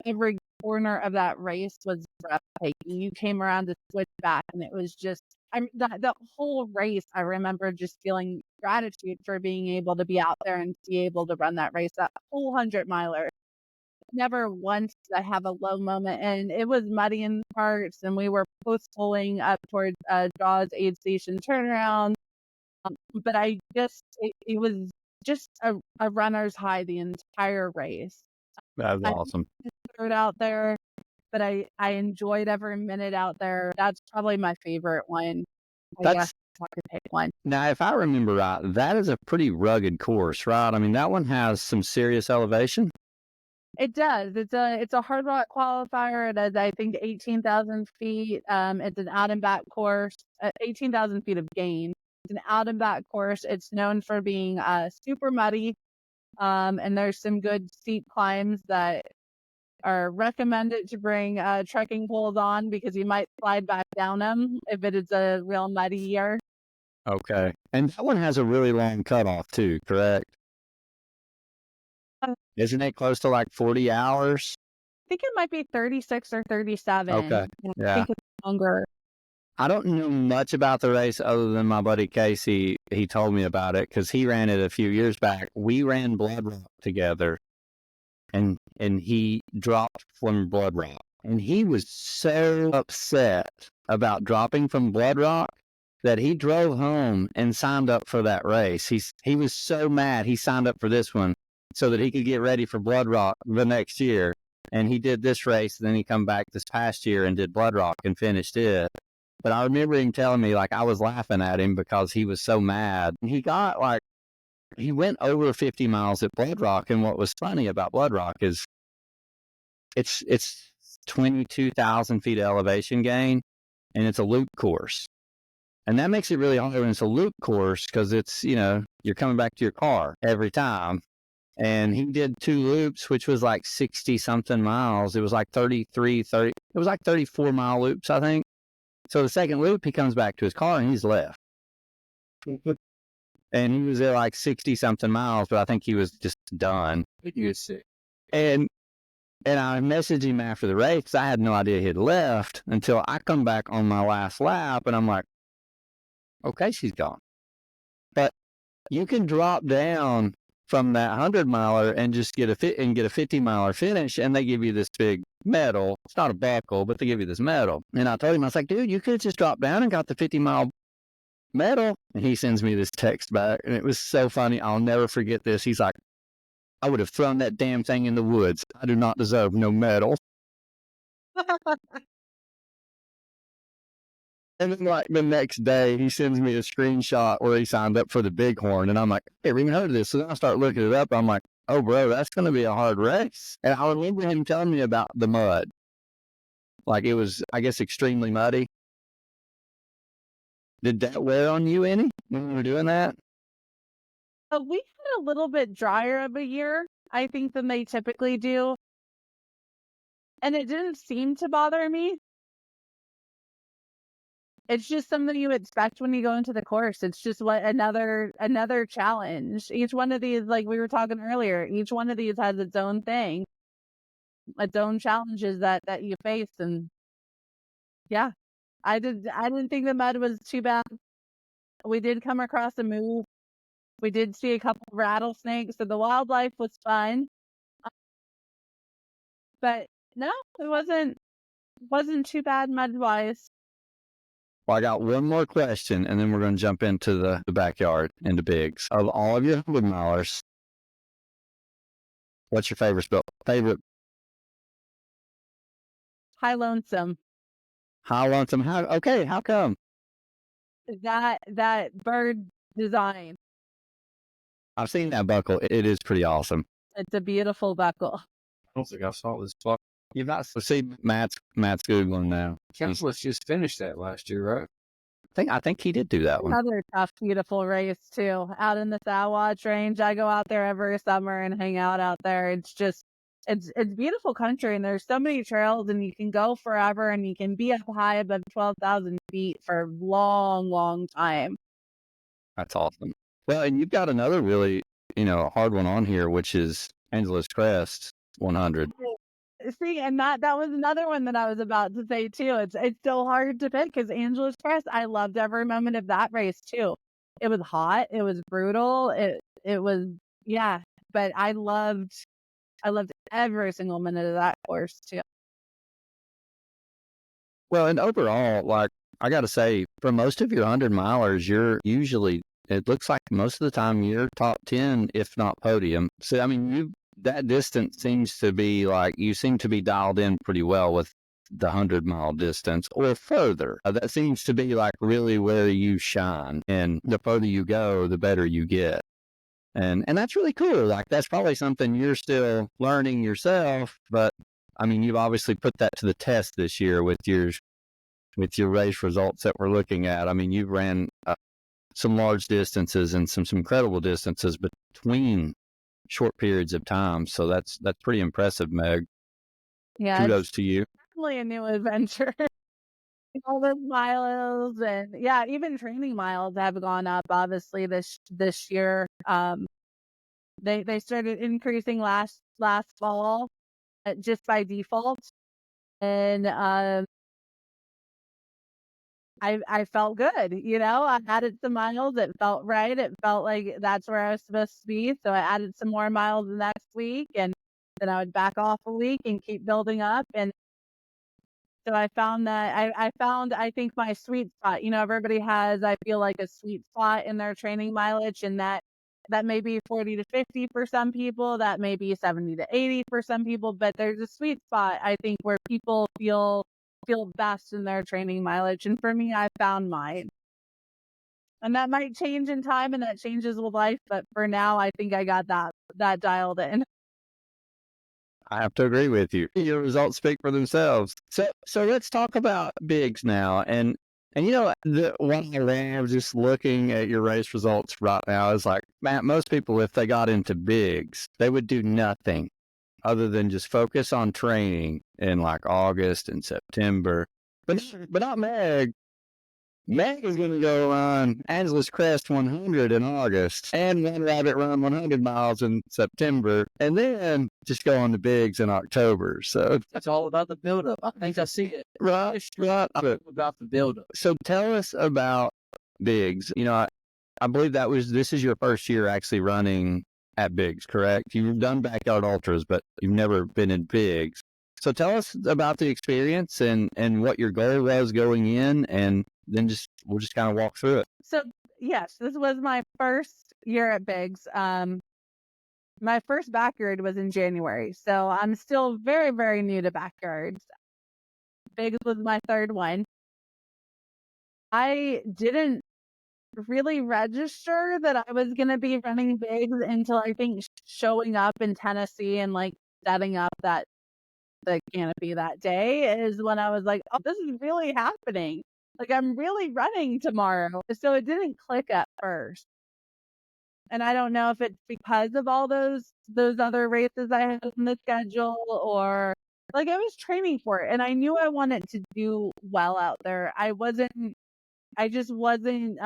Every corner of that race was breathtaking. You came around the switchback, and it was just, the whole race. I remember just feeling gratitude for being able to be out there and be able to run that race, that whole 100-miler. Never once did I have a low moment, and it was muddy in parts, and we were post-pulling up towards Dawes aid station turnaround. But it was just a runner's high the entire race.
That's
I
awesome.
started out there, but I enjoyed every minute out there. That's probably my favorite one. I guess if I could pick one.
Now, if I remember right, that is a pretty rugged course, right? I mean, that one has some serious elevation.
It does. It's a hard rock qualifier. It is, I think, 18,000 feet. It's an out and back course. 18,000 feet of gain. It's an out and back course. It's known for being super muddy. And there's some good steep climbs that are recommended to bring trekking poles on because you might slide back down them if it is a real muddy year.
Okay. And that one has a really long cutoff too, correct? Isn't it close to like 40 hours?
I think it might be 36 or 37.
Okay.
I think it's longer.
I don't know much about the race other than my buddy Casey. He told me about it because he ran it a few years back. We ran Blood Rock together, and he dropped from Blood Rock. And he was so upset about dropping from Blood Rock that he drove home and signed up for that race. He was so mad he signed up for this one so that he could get ready for Blood Rock the next year. And he did this race, and then he come back this past year and did Blood Rock and finished it. But I remember him telling me, like, I was laughing at him because he was so mad. And he got, like, he went over 50 miles at Blood Rock. And what was funny about Blood Rock is it's 22,000 feet of elevation gain, and it's a loop course. And that makes it really hard when it's a loop course because it's, you're coming back to your car every time. And he did 2 loops, which was like 60 something miles. It was like 34 mile loops, I think. So the second loop, he comes back to his car and he's left. And he was at like 60 something miles, but I think he was just done.
He was sick.
And I messaged him after the race because I had no idea he had left until I come back on my last lap and I'm like, okay, she's gone. But you can drop down from that 100-miler and just get a 50-miler finish, and they give you this big medal. It's not a buckle, but they give you this medal. And I told him, I was like, dude, you could have just dropped down and got the 50-mile medal. And he sends me this text back, and it was so funny. I'll never forget this. He's like, I would have thrown that damn thing in the woods. I do not deserve no medal. And then, like, the next day, he sends me a screenshot where he signed up for the Bighorn. And I'm like, hey, we even heard of this. So then I start looking it up. I'm like, oh, bro, that's going to be a hard race. And I remember him telling me about the mud. Like, it was, I guess, extremely muddy. Did that wear on you any when we were doing that?
We had a little bit drier of a year, I think, than they typically do. And it didn't seem to bother me. It's just something you expect when you go into the course. It's just another challenge. Each one of these, like we were talking earlier, each one of these has its own thing, its own challenges that you face. And yeah, I didn't think the mud was too bad. We did come across a moose. We did see a couple of rattlesnakes, so the wildlife was fun. But no, it wasn't too bad mud-wise.
Well, I got one more question, and then we're going to jump into the backyard, into Biggs. Of all of your 100-milers, what's your favorite?
High Lonesome.
How lonesome? How come?
That bird design.
I've seen that buckle. It is pretty awesome.
It's a beautiful buckle.
I don't think I saw this buckle.
You've not seen Matt's Googling now.
Council's just finished that last year, right?
I think he did do that one.
Another tough, beautiful race too. Out in the Sawatch Range, I go out there every summer and hang out there. It's just, it's beautiful country, and there's so many trails, and you can go forever, and you can be up high above 12,000 feet for a long, long time.
That's awesome. Well, and you've got another really, hard one on here, which is Angela's Crest 100.
See, and that was another one that I was about to say too. It's so hard to pick because Angela's Crest, I loved every moment of that race too. It was hot, it was brutal, it was, yeah, but I loved every single minute of that course too.
Well, and overall, like, I got to say, for most of your 100-milers, you're usually, it looks like most of the time you're top 10, if not podium. So, I mean, that distance seems to be like, you seem to be dialed in pretty well with the 100-mile distance or further. That seems to be like really where you shine. And the further you go, the better you get. And that's really cool. Like, that's probably something you're still learning yourself. But I mean, you've obviously put that to the test this year with your race results that we're looking at. I mean, you've ran some large distances and some incredible distances between short periods of time. So that's pretty impressive, Meg.
Yeah.
Kudos to you.
Definitely a new adventure. All those miles, and yeah, even training miles have gone up obviously this year. They started increasing last fall just by default. And I felt good, I added some miles. It felt right. It felt like that's where I was supposed to be. So I added some more miles the next week, and then I would back off a week and keep building up. And so I found that I think my sweet spot. Everybody has, I feel like, a sweet spot in their training mileage, and that may be 40 to 50 for some people, that may be 70 to 80 for some people, but there's a sweet spot, I think, where people feel best in their training mileage. And for me, I found mine. And that might change in time and that changes with life. But for now, I think I got that dialed in.
I have to agree with you. Your results speak for themselves. So let's talk about bigs now. And what I love just looking at your race results right now is like, man, most people, if they got into bigs, they would do nothing other than just focus on training in like August and September. But not Meg. Meg is going to go run Angeles Crest 100 in August and Run Rabbit Run 100 miles in September, and then just go on the bigs in October. So
It's all about the buildup. I think I see it.
right.
It's about the buildup.
So tell us about bigs. I believe this is your first year actually running at bigs, correct? You've done backyard ultras, but you've never been in bigs. So tell us about the experience and what your goal was going in, and then we'll just kind of walk through it.
So yes, this was my first year at bigs. My first backyard was in January, so I'm still very, very new to backyards. Bigs was my third one. I didn't really register that I was going to be running bigs until I think showing up in Tennessee and like setting up the canopy that day is when I was like, oh, this is really happening. Like I'm really running tomorrow. So it didn't click at first. And I don't know if it's because of all those other races I had in the schedule, or like I was training for it and I knew I wanted to do well out there. I just wasn't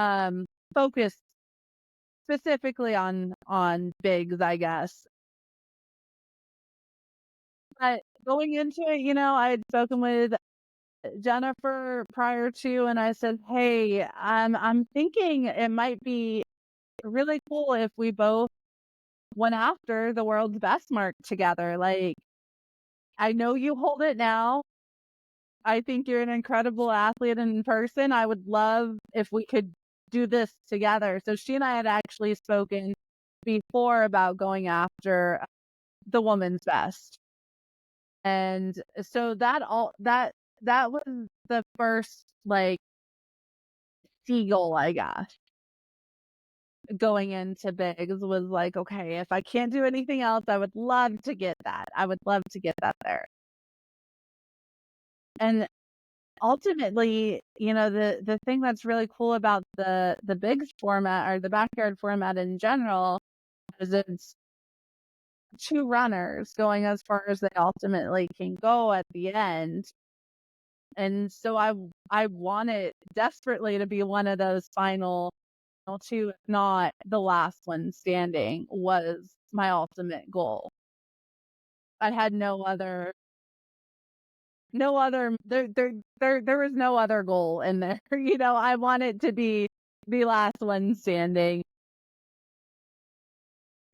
focused specifically on bigs, I guess. But going into it, I had spoken with Jennifer prior to, and I said, hey, I'm thinking it might be really cool if we both went after the world's best mark together. Like, I know you hold it now. I think you're an incredible athlete in person. I would love if we could do this together. So she and I had actually spoken before about going after the woman's best. And so that was the first like goal, I guess. Going into bigs was like, okay, if I can't do anything else, I would love to get that. I would love to get that there. And ultimately, the thing that's really cool about the bigs format or the backyard format in general is it's two runners going as far as they ultimately can go at the end. And so I wanted desperately to be one of those final two, if not the last one standing, was my ultimate goal. I had no other there was no other goal in there. I wanted to be the last one standing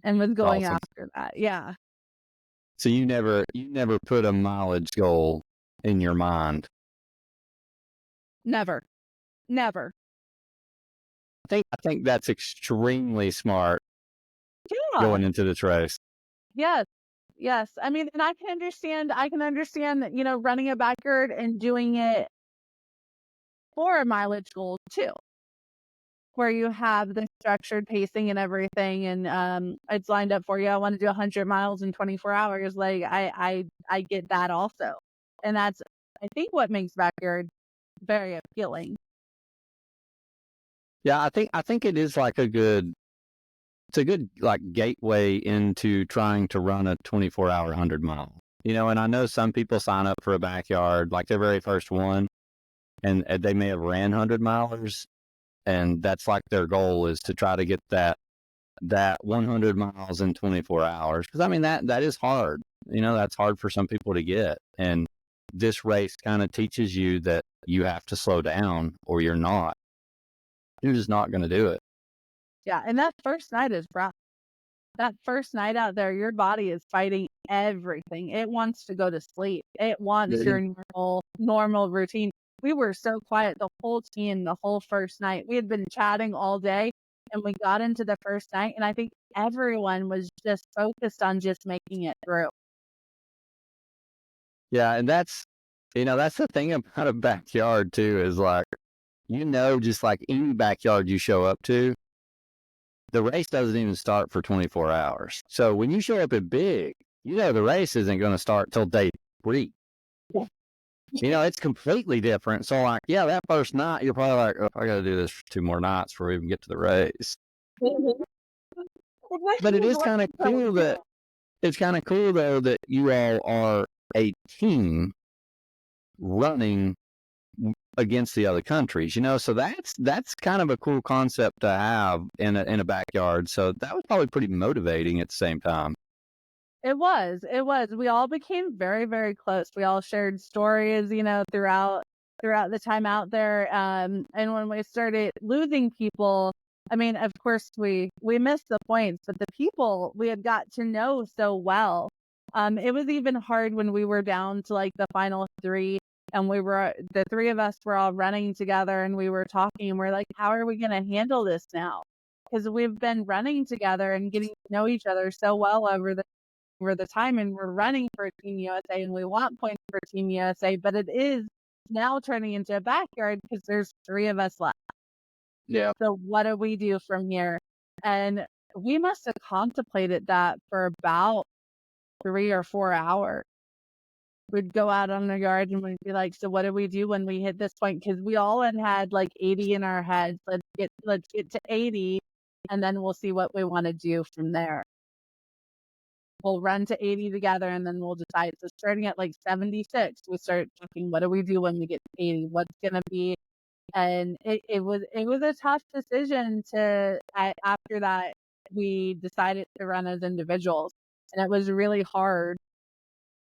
and was going
Awesome.
after that. Yeah.
So you never put a mileage goal in your mind.
Never.
I think that's extremely smart
Yeah.
going into this race.
Yes. I mean, and I can understand that, running a backyard and doing it for a mileage goal too, where you have the structured pacing and everything, and it's lined up for you. I want to do 100 miles in 24 hours. Like I get that also, and that's I think what makes backyard very appealing.
Yeah, I think it is like it's a good like gateway into trying to run a 24-hour 100-mile. And I know some people sign up for a backyard like their very first one, and they may have ran 100-milers, and that's like their goal is to try to get that 100 miles in 24 hours. Because I mean that is hard. That's hard for some people to get, and this race kind of teaches you that you have to slow down or you're just not going to do it.
Yeah, and that first night is rough. That first night out there, your body is fighting everything. It wants to go to sleep. It wants your normal routine. We were so quiet, the whole team, the whole first night. We had been chatting all day, and we got into the first night, and I think everyone was just focused on just making it through.
Yeah, and that's the thing about a backyard too, is like just like any backyard you show up to, the race doesn't even start for 24 hours. So when you show up at big, the race isn't going to start till day 3. It's completely different. So like, that first night, you're probably like, oh, I got to do this for 2 more nights before we even get to the race. But it is kind of cool that that you all are a team running against the other countries, so that's kind of a cool concept to have in a backyard. So that was probably pretty motivating at the same time.
It was. We all became very, very close. We all shared stories, throughout the time out there. And when we started losing people, I mean, of course we missed the points, but the people we had got to know so well. It was even hard when we were down to like the final 3, and the 3 of us were all running together, and we were talking, and we're like, how are we going to handle this now? Because we've been running together and getting to know each other so well over the time, and we're running for Team USA, and we want points for Team USA, but it is now turning into a backyard because there's 3 of us left.
Yeah.
So what do we do from here? And we must have contemplated that for about 3 or 4 hours. We'd go out on the yard and we'd be like, so what do we do when we hit this point? Because we all had like 80 in our heads. Let's get to 80, and then we'll see what we want to do from there. We'll run to 80 together, and then we'll decide. So starting at like 76, we start talking, what do we do when we get to 80? What's going to be? And it was a tough decision after that, we decided to run as individuals. And it was really hard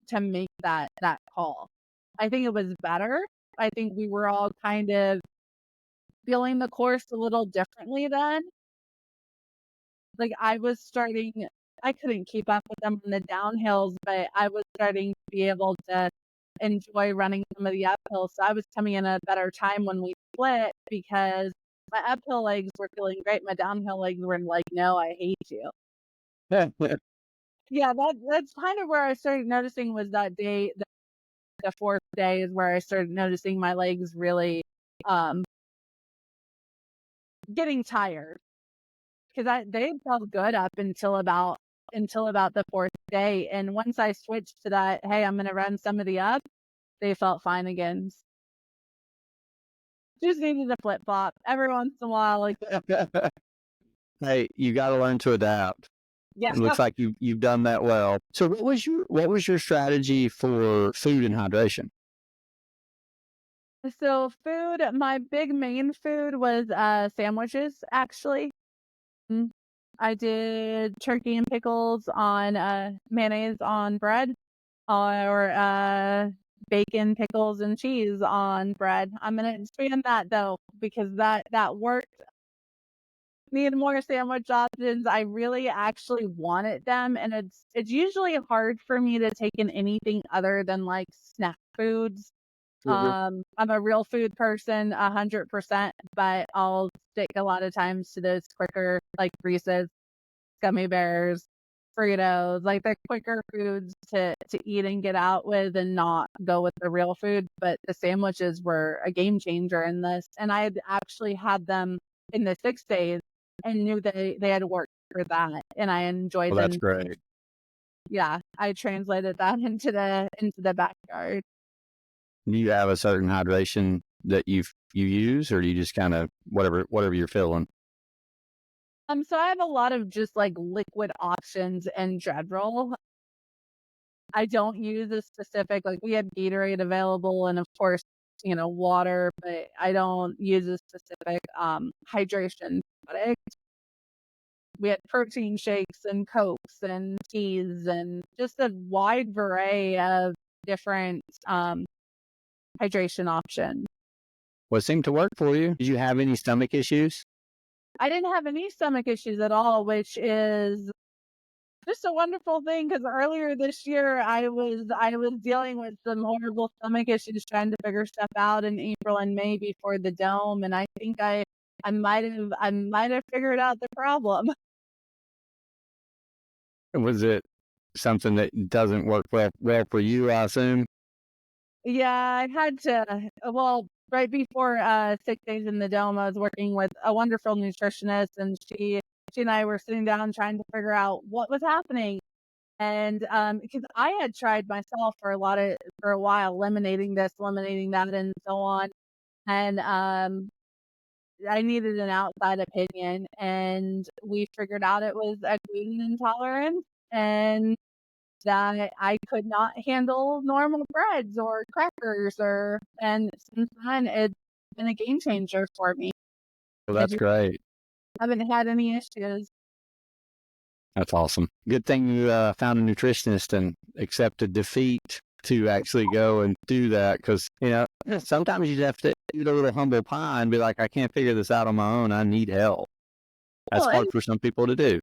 to make that call. I think it was better. I think we were all kind of feeling the course a little differently then. Like I couldn't keep up with them on the downhills, but I was starting to be able to enjoy running some of the uphills. So I was coming in at a better time when we split, because my uphill legs were feeling great. My downhill legs were like, no, I hate you. Yeah, that's kind of where I started noticing, was that day, the 4th day is where I started noticing my legs really getting tired, because they felt good up until about the 4th day. And once I switched to that, hey, I'm going to run some of the up, they felt fine again. Just needed a flip flop every once in a while. Like,
hey, you got to learn to adapt.
yeah,
It looks like you've done that well. So what was your strategy for food and hydration?
So food, my big main food was sandwiches, actually. I did turkey and pickles on mayonnaise on bread, or bacon, pickles, and cheese on bread. I'm gonna expand that though, because that worked. Need more sandwich options. I really actually wanted them, and it's usually hard for me to take in anything other than like snack foods. I'm a real food person, 100%, but I'll stick a lot of times to those quicker, like Reese's, gummy bears, Fritos, like the quicker foods to eat and get out with, and not go with the real food. But the sandwiches were a game changer in this, and I had actually had them in the 6 days and knew they had worked for that, and I enjoyed them.
That's great.
Yeah, I translated that into the backyard.
Do you have a certain hydration that you use, or do you just kind of whatever you're feeling?
So I have a lot of just like liquid options in general. I don't use a specific, like we had Gatorade available, and of course, water, but I don't use a specific hydration product. We had protein shakes and Cokes and teas, and just a wide variety of different hydration options.
What seemed to work for you? Did you have any stomach issues?
I didn't have any stomach issues at all, which is just a wonderful thing, because earlier this year I was dealing with some horrible stomach issues, trying to figure stuff out in April and May before the dome, and I think I might have figured out the problem.
Was it something that doesn't work well for you, I assume?
Yeah, I had to. Well, right before 6 days in the dome, I was working with a wonderful nutritionist, and she and I were sitting down trying to figure out what was happening. And because I had tried myself for a while, eliminating this, eliminating that, and so on. And I needed an outside opinion, and we figured out it was a gluten intolerance, and that I could not handle normal breads or crackers, and since then it's been a game changer for me.
Well,
I
that's
just
great.
haven't had any issues.
That's awesome. Good thing you found a nutritionist and accepted defeat to actually go and do that, because, sometimes you have to eat a little humble pie and be like, I can't figure this out on my own. I need help. That's
Well,
hard
and
for some people to do.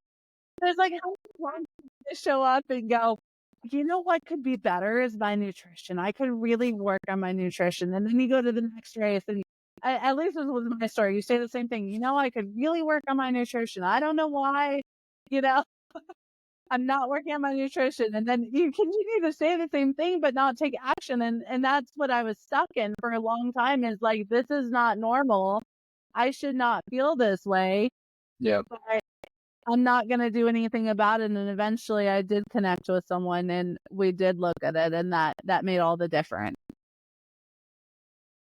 there's like how long to show up and go, you know what could be better is my nutrition. I could really work on my nutrition. And then you go to the next race, and at least this was my story. You say the same thing. I could really work on my nutrition. I don't know why, you know, I'm not working on my nutrition. And then you continue to say the same thing, but not take action. And that's what I was stuck in for a long time, is like, this is not normal. I should not feel this way.
Yeah.
But I'm not going to do anything about it. And eventually I did connect with someone, and we did look at it, and that made all the difference.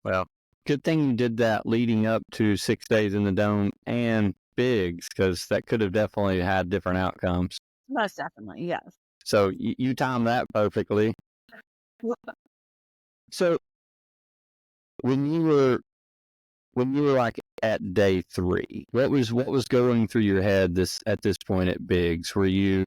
Well, good thing you did that leading up to 6 days in the dome and bigs, because that could have definitely had different outcomes.
Most definitely. Yes.
So you timed that perfectly. So when you were like at day 3, what was going through your head at this point at bigs? Were you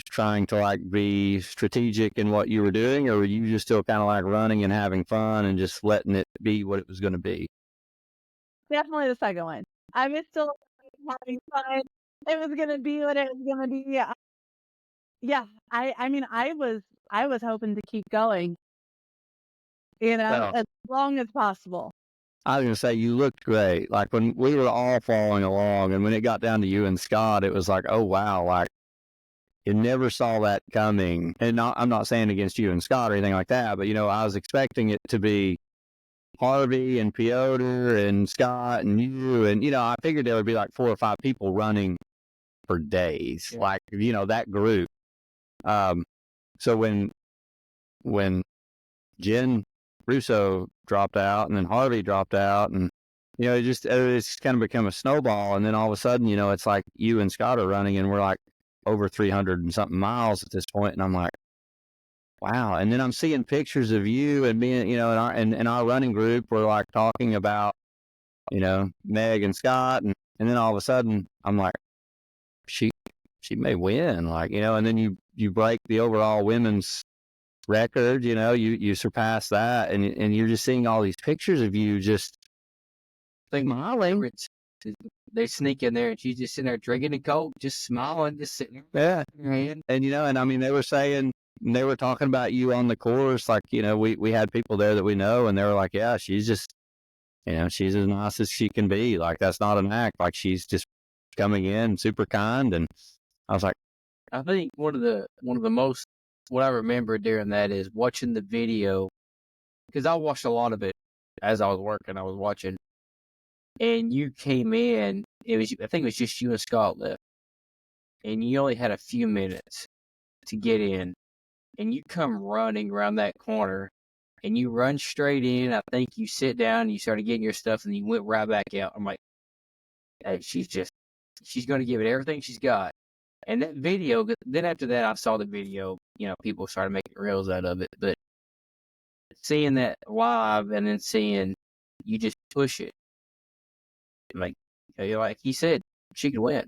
trying to like be strategic in what you were doing, or were you just still kind of like running and having fun and just letting it be what it was going to be?
Definitely the second one. I was still having fun. It was going to be what it was going to be. Yeah. Yeah. I mean, I was hoping to keep going,
Well,
as long as possible.
I was going to say, you looked great. Like when we were all following along, and when it got down to you and Scott, it was like, oh, wow, like you never saw that coming. And I'm not saying against you and Scott or anything like that, but, I was expecting it to be Harvey and Piotr and Scott and you. And, I figured there would be like 4 or 5 people running for days, like, that group. So when Jen Russo dropped out, and then Harvey dropped out, and it's just kind of become a snowball. And then all of a sudden, it's like you and Scott are running, and we're like over 300 and something miles at this point, and I'm like, wow. And then I'm seeing pictures of you and being, in our running group, we're like talking about, Meg and Scott, and then all of a sudden I'm like, she may win, like, and then you break the overall women's record, you surpass that, and you're just seeing all these pictures of you just smiling.
They sneak in there, and she's just sitting there drinking a Coke, just smiling, just sitting there.
Yeah. And I mean, they were talking about you on the course, like, we had people there that we know, and they were like, yeah, she's just, she's as nice as she can be. Like, that's not an act. Like, she's just coming in super kind. And I was like,
I think one of the most, what I remember during that is watching the video, because I watched a lot of it as I was working. I was watching, and you came in. I think it was just you and Scott left, and you only had a few minutes to get in, and you come running around that corner, and you run straight in. I think you sit down, you started getting your stuff, and you went right back out. I'm like, hey, she's going to give it everything she's got. And that video, then after that, I saw the video, people started making reels out of it. But seeing that live and then seeing you just push it, like he said, she could win.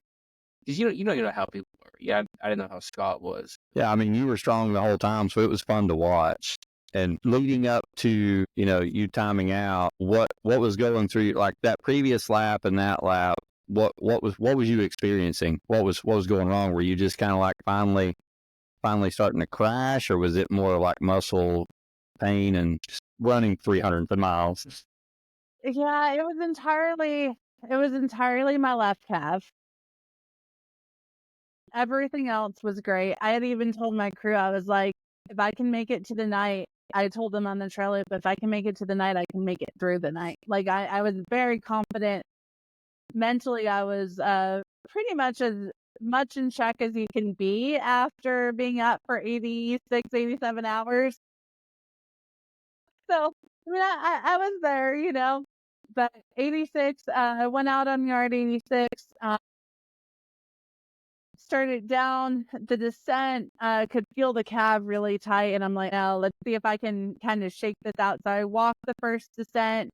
Because you know how people are. Yeah, I didn't know how Scott was.
yeah, I mean, you were strong the whole time, so it was fun to watch. And leading up to, you timing out, what was going through, like that previous lap and that lap, what was you experiencing? What was going wrong? Were you just kind of like finally starting to crash, or was it more like muscle pain and just running 300 miles?
Yeah, it was entirely my left calf. Everything else was great. I had even told my crew, I was like, if I can make it to the night, I told them on the trail, if I can make it to the night, I can make it through the night. Like I was very confident. Mentally, I was pretty much as much in check as you can be after being up for 86, 87 hours. So I mean, I was there, you know, but 86, I went out on yard 86, started down the descent, could feel the calf really tight. And I'm like, oh, let's see if I can kind of shake this out. So I walked the first descent,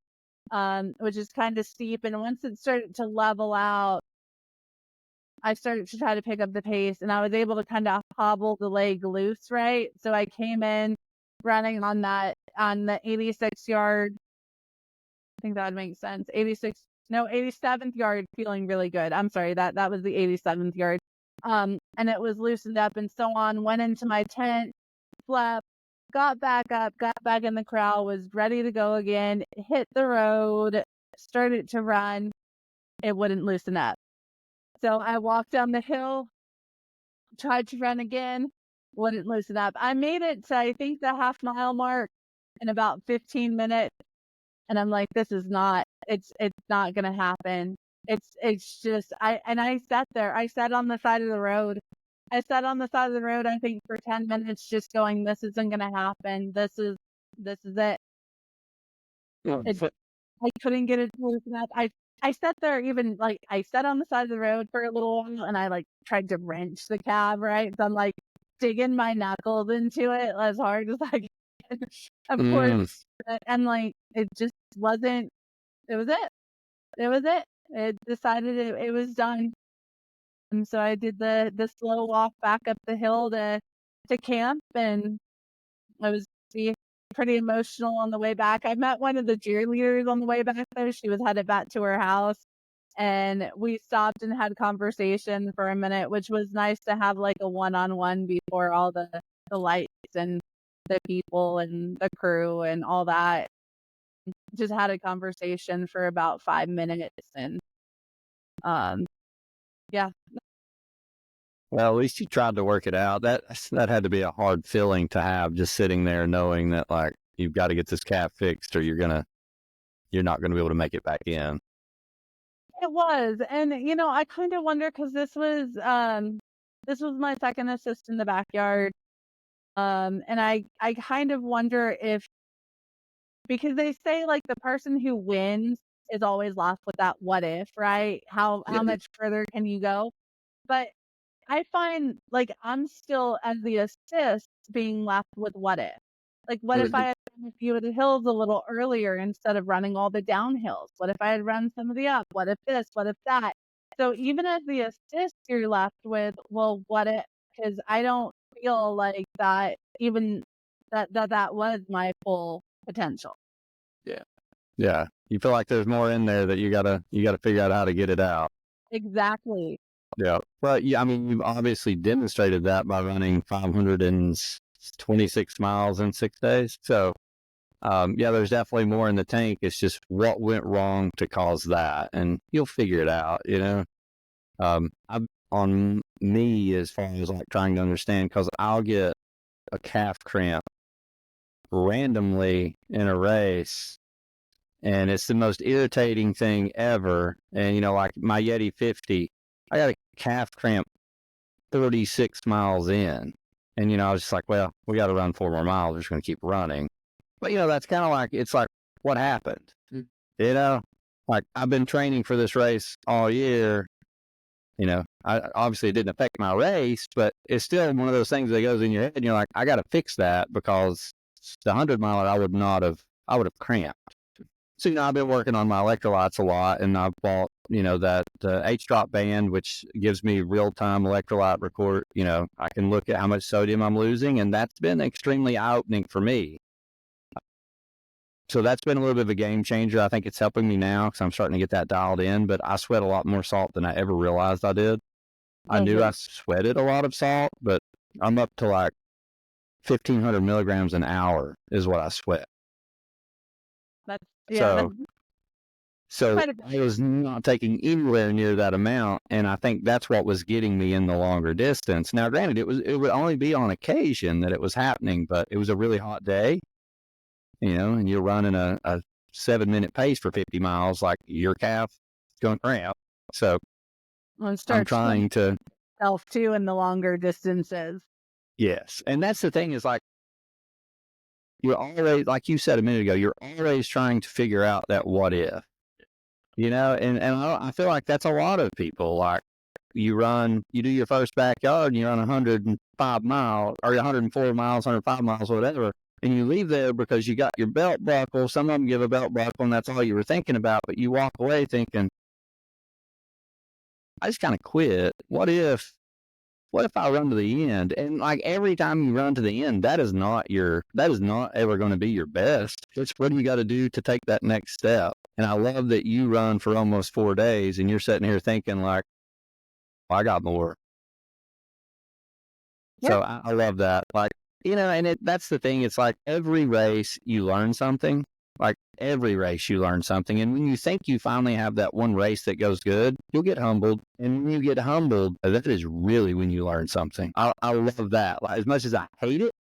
which is kind of steep. And once it started to level out, I started to try to pick up the pace, and I was able to kind of hobble the leg loose, right? So I came in running on the 86 yard. I think that would make sense. 87th yard, feeling really good. I'm sorry, that was the 87th yard. And it was loosened up and so on. Went into my tent, slept, got back up, got back in the corral, was ready to go again, hit the road, started to run. It wouldn't loosen up. So I walked down the hill, tried to run again, wouldn't loosen up. I made it to, I think, the half-mile mark in about 15 minutes. And I'm like, this is not, it's not going to happen. It's just, I sat there. I sat on the side of the road. I think, for 10 minutes, just going, this isn't going to happen. This is it. I couldn't get it to loosen up. I sat there, even like I sat on the side of the road for a little while, and I like tried to wrench the cab, right? So I'm like digging my knuckles into it as hard as I can. Of course, and like it just wasn't. It was it. It decided it was done, and so I did the slow walk back up the hill to camp, and I was pretty emotional on the way back. I met one of the cheerleaders on the way back though. She was headed back to her house, and we stopped and had conversation for a minute, which was nice to have like a one-on-one before all the lights and the people and the crew and all that. Just had a conversation for about 5 minutes, and yeah.
Well, at least you tried to work it out. That had to be a hard feeling to have, just sitting there knowing that like you've got to get this calf fixed or you're not gonna be able to make it back in.
It was, and you know, I kind of wonder, because this was my second assist in the backyard, and I kind of wonder if, because they say like the person who wins is always left with that what if, right? How much further can you go? But I find like I'm still, as the assist, being left with what if. Like, what if I had run a few of the hills a little earlier instead of running all the downhills? What if I had run some of the up? What if this? What if that? So even as the assist, you're left with, well, what if? Because I don't feel like that even that was my full potential.
Yeah. You feel like there's more in there that you gotta figure out how to get it out.
Exactly.
Yeah. Well, yeah, I mean, you've obviously demonstrated that by running 526 miles in 6 days. So, yeah, there's definitely more in the tank. It's just what went wrong to cause that, and you'll figure it out, you know. On me, as far as like trying to understand, because I'll get a calf cramp randomly in a race, and it's the most irritating thing ever. And, you know, like my Yeti 50, I got a calf cramp 36 miles in. And, you know, I was just like, well, we got to run 4 more miles. We're just going to keep running. But, you know, that's kind of like, it's like, what happened? You know, like I've been training for this race all year. You know, obviously it didn't affect my race, but it's still one of those things that goes in your head. And you're like, I got to fix that, because the 100-miler, I would have cramped. So, you know, I've been working on my electrolytes a lot, and I've bought, you know, that H-Drop band, which gives me real-time electrolyte record. You know, I can look at how much sodium I'm losing, and that's been extremely eye-opening for me. So that's been a little bit of a game changer. I think it's helping me now because I'm starting to get that dialed in, but I sweat a lot more salt than I ever realized I did. I knew I sweated a lot of salt, but I'm up to like 1,500 milligrams an hour is what I sweat. So I was not taking anywhere near that amount, and I think that's what was getting me in the longer distance. Now, granted, it would only be on occasion that it was happening, but it was a really hot day, and you're running a 7-minute pace for 50 miles, like your calf is going to cramp. So
And
I'm trying to,
self too in the longer distances.
yes. And that's the thing is like, you're always, like you said a minute ago, you're always trying to figure out that what if, and I feel like that's a lot of people. Like you do your first backyard and you run 105 miles or 104 miles, 105 miles, whatever. And you leave there because you got your belt buckle. Some of them give a belt buckle and that's all you were thinking about. But you walk away thinking, I just kind of quit. What if I run to the end? And like every time you run to the end, that is not ever going to be your best. It's what do you got to do to take that next step? And I love that you run for almost 4 days and you're sitting here thinking like, I got more.
Yeah.
So I love that. Like, and that's the thing. It's like every race you learn something. Like every race you learn something. And when you think you finally have that one race that goes good, you'll get humbled. And when you get humbled, that is really when you learn something. I love that. Like, as much as I hate it,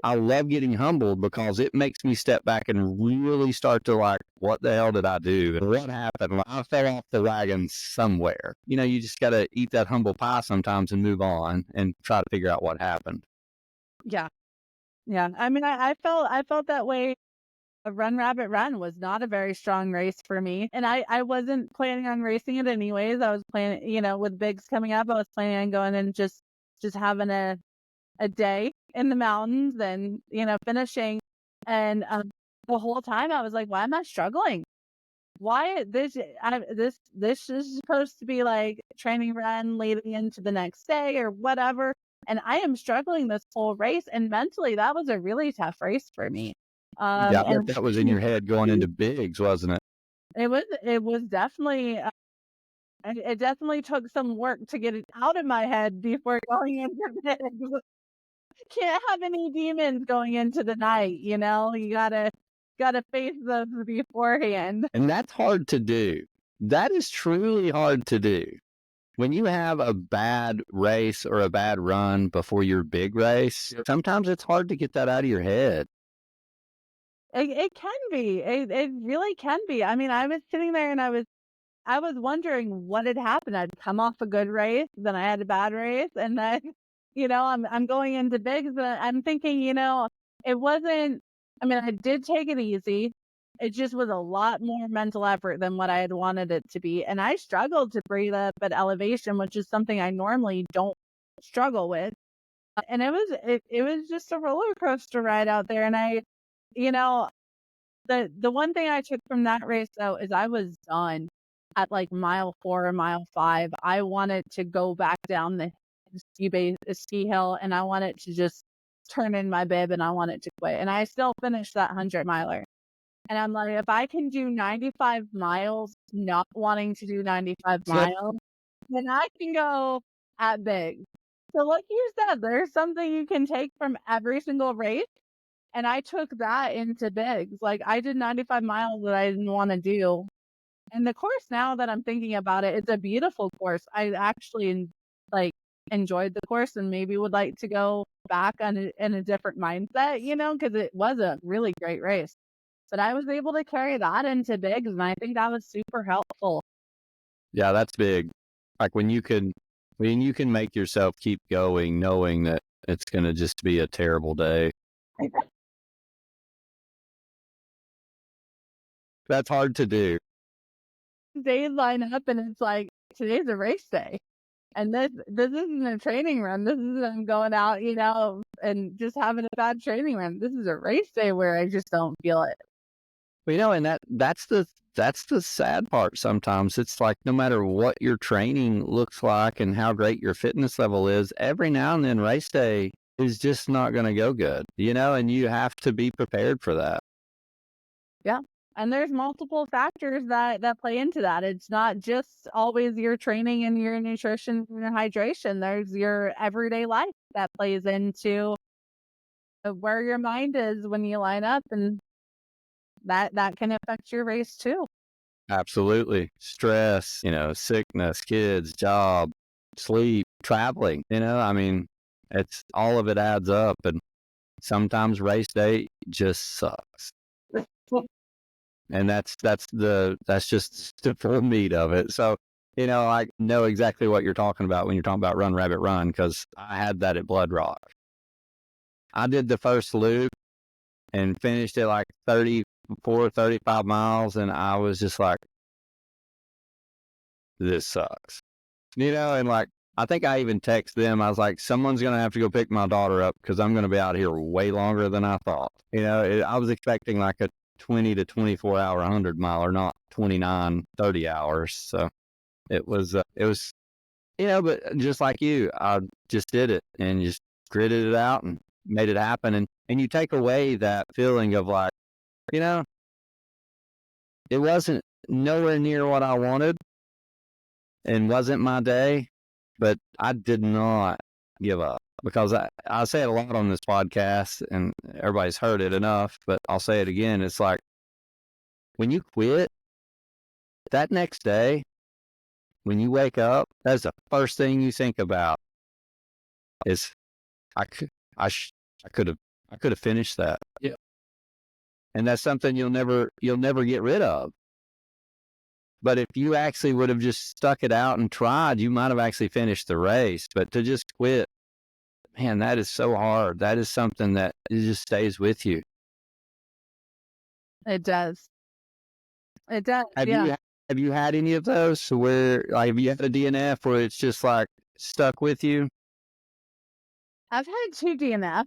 I love getting humbled because it makes me step back and really start to like, what the hell did I do? What happened? I fell off the wagon somewhere. You just got to eat that humble pie sometimes and move on and try to figure out what happened.
Yeah. Yeah. I mean, I felt that way. A Run Rabbit Run was not a very strong race for me. And I wasn't planning on racing it anyways. I was planning, with Bigs coming up, I was planning on going and just having a day in the mountains and, finishing. And the whole time I was like, why am I struggling? Why this is supposed to be like training run leading into the next day or whatever. And I am struggling this whole race. And mentally, that was a really tough race for me.
Yeah, I bet
And
that was in your head going into Bigs, wasn't it?
it was definitely, it definitely took some work to get it out of my head before going into bed. Can't have any demons going into the night, you gotta face those beforehand.
And that's hard to do. That is truly hard to do. When you have a bad race or a bad run before your big race, sometimes it's hard to get that out of your head.
It can be. It really can be. I mean, I was sitting there and I was wondering what had happened. I'd come off a good race, then I had a bad race, and then, I'm going into bigs, but I'm thinking, it wasn't. I mean, I did take it easy. It just was a lot more mental effort than what I had wanted it to be, and I struggled to breathe up at elevation, which is something I normally don't struggle with. And it was just a roller coaster ride out there, and you know, the one thing I took from that race though is I was done at like mile 4 or mile 5. I wanted to go back down the ski hill and I wanted to just turn in my bib and I wanted to quit. And I still finished that 100-miler. And I'm like, if I can do 95 miles, not wanting to do 95 miles, then I can go at big. So like you said, there's something you can take from every single race. And I took that into bigs. Like I did 95 miles that I didn't want to do. And the course, now that I'm thinking about it, it's a beautiful course. I actually like enjoyed the course and maybe would like to go back in a different mindset, because it was a really great race. But I was able to carry that into bigs, and I think that was super helpful.
Yeah, that's big. Like when you can make yourself keep going, knowing that it's going to just be a terrible day. That's hard to do.
Days line up, and it's like today's a race day, and this isn't a training run. This isn't I'm going out, and just having a bad training run. This is a race day where I just don't feel it.
Well, and that's the sad part sometimes. It's like no matter what your training looks like and how great your fitness level is, every now and then race day is just not going to go good, and you have to be prepared for that.
Yeah. And there's multiple factors that play into that. It's not just always your training and your nutrition and your hydration. There's your everyday life that plays into where your mind is when you line up, and that can affect your race too.
Absolutely. Stress, sickness, kids, job, sleep, traveling, I mean, it's all of it adds up, and sometimes race day just sucks. And that's just the full meat of it. So, I know exactly what you're talking about when you're talking about Run Rabbit Run, because I had that at Blood Rock. I did the first loop and finished it like 34, 35 miles, and I was just like, this sucks. And like, I think I even texted them. I was like, someone's going to have to go pick my daughter up because I'm going to be out here way longer than I thought. I was expecting like a 20 to 24 hour 100 miler, not 29, 30 hours. So it was, but just like you, I just did it and just gritted it out and made it happen. And you take away that feeling of like, it wasn't nowhere near what I wanted and wasn't my day, but I did not give up, because I say it a lot on this podcast and everybody's heard it enough, but I'll say it again. It's like, when you quit, that next day, when you wake up, that's the first thing you think about is, I could have finished that.
Yeah.
And that's something you'll never get rid of. But if you actually would have just stuck it out and tried, you might have actually finished the race. But to just quit, man, that is so hard. That is something that it just stays with you.
It does. It does.
Have you had any of those where, like, have you had a DNF where it's just like stuck with you?
I've had 2 DNF.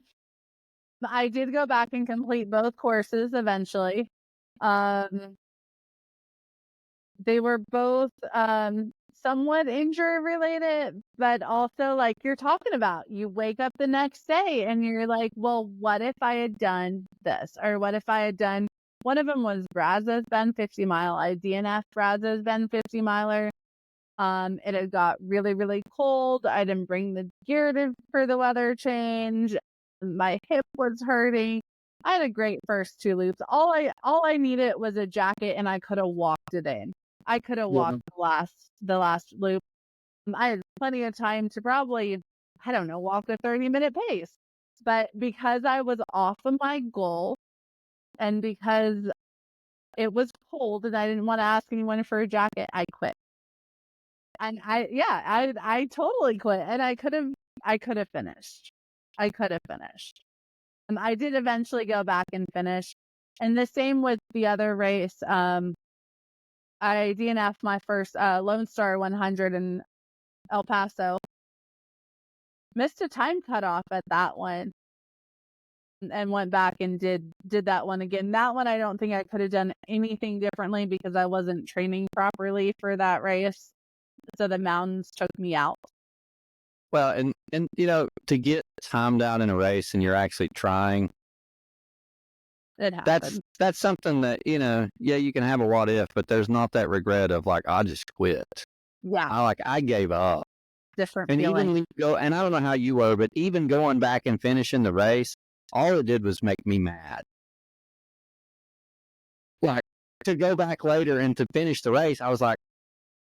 I did go back and complete both courses eventually. They were both somewhat injury related, but also like you're talking about, you wake up the next day and you're like, well, what if I had done this? Or what if I had done, one of them was Brazos Bend 50 mile. I DNF Brazos Bend 50 miler. It had got really, really cold. I didn't bring the gear for the weather change. My hip was hurting. I had a great first 2 loops. All I needed was a jacket, and I could have walked it in. I could have walked the last loop. I had plenty of time to probably, I don't know, walk a 30-minute pace. But because I was off of my goal, and because it was cold and I didn't want to ask anyone for a jacket, I quit. And I totally quit, and I could have finished. I could have finished. I did eventually go back and finish. And the same with the other race. I DNF'd my first Lone Star 100 in El Paso. Missed a time cutoff at that one, and went back and did that one again. That one, I don't think I could have done anything differently because I wasn't training properly for that race. So the mountains took me out.
Well, and to get timed out in a race and you're actually trying,
It happened.
that's something that, you can have a what if, but there's not that regret of like, I just quit.
Yeah.
I gave up.
Different
And
feeling.
even and I don't know how you were, but even going back and finishing the race, all it did was make me mad. Like, to go back later and to finish the race, I was like,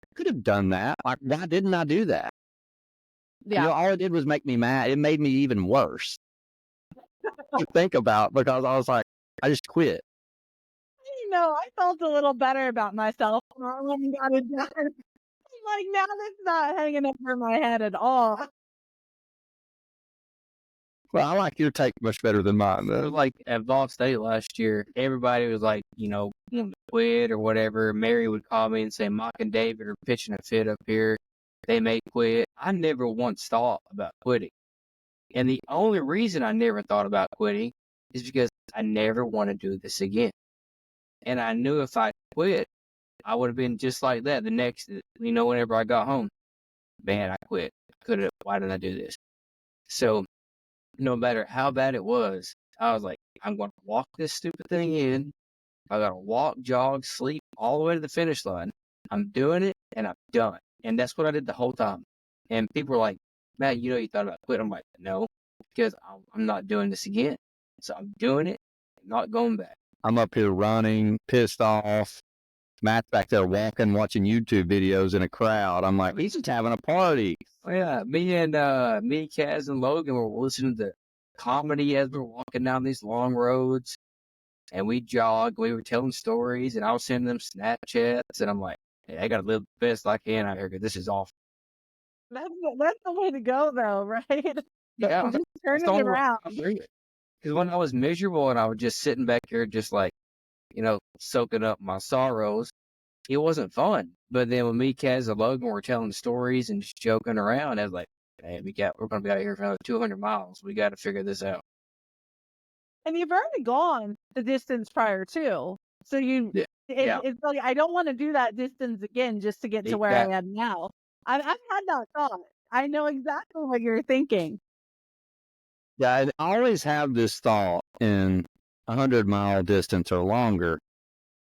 I could have done that. Like, why didn't I do that?
Yeah.
All it did was make me mad. It made me even worse to think about, because I was like, I just quit.
I felt a little better about myself when I went and got it done. I'm like, now that's not hanging over my head at all.
Well, I like your take much better than mine,
It was
though.
like at Vol State last year, everybody was like, quit or whatever. Mary would call me and say, Mock and David are pitching a fit up here. They may quit. I never once thought about quitting. And the only reason I never thought about quitting is because I never want to do this again. And I knew if I quit, I would have been just like that the next, whenever I got home. Man, I quit. Why didn't I do this? So no matter how bad it was, I was like, I'm going to walk this stupid thing in. I got to walk, jog, sleep all the way to the finish line. I'm doing it, and I'm done. And that's what I did the whole time. And people were like, Matt, you thought about quitting. I'm like, no, because I'm not doing this again. So I'm doing it, not going back.
I'm up here running, pissed off. Matt's back there walking, watching YouTube videos in a crowd. I'm like, he's just having a party.
Oh, yeah, me, Kaz, and Logan were listening to comedy as we're walking down these long roads. and we jogged. We were telling stories, and I was sending them Snapchats, and I'm like, hey, I got to live the best I can out here because this is awful.
That's the way to go, though, right?
Yeah,
Just turn
that's the
it
only way
around.
I can do it. Because when I was miserable and I was just sitting back here, just like, soaking up my sorrows, it wasn't fun. But then when me, Kaz, and Logan were telling stories and just joking around, I was like, hey, we're going to be out here for another 200 miles. We got to figure this out.
And you've already gone the distance prior too. So it's like, I don't want to do that distance again just to get to where I am now. I've had that thought. I know exactly what you're thinking.
Yeah, I always have this thought in 100-mile distance or longer.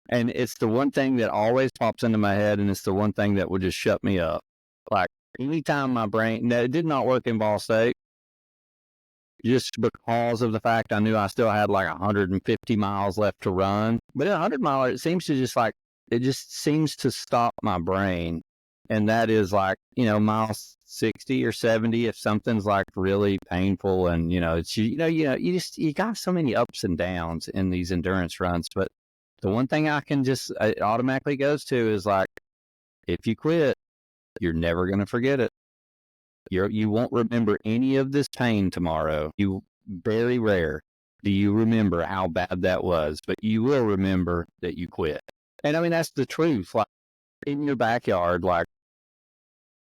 And it's the one thing that always pops into my head, and it's the one thing that would just shut me up. Like, anytime my brain, it did not work in Ball State, just because of the fact I knew I still had like 150 miles left to run. But at 100 miler, it seems to it just seems to stop my brain. And that is like, miles 60 or 70, if something's like really painful and, it's, you got so many ups and downs in these endurance runs. But the one thing it automatically goes to is like, if you quit, you're never going to forget it. You won't remember any of this pain tomorrow. Very rare do you remember how bad that was, but you will remember that you quit. And I mean, that's the truth. Like in your backyard, like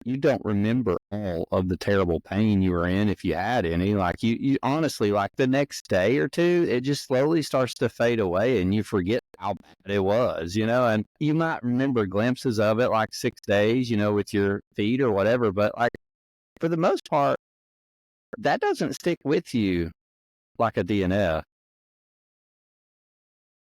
you don't remember all of the terrible pain you were in if you had any. Like you honestly, like the next day or two, it just slowly starts to fade away and you forget how bad it was, and you might remember glimpses of it like 6 days, with your feet or whatever. But like for the most part, that doesn't stick with you like a DNF.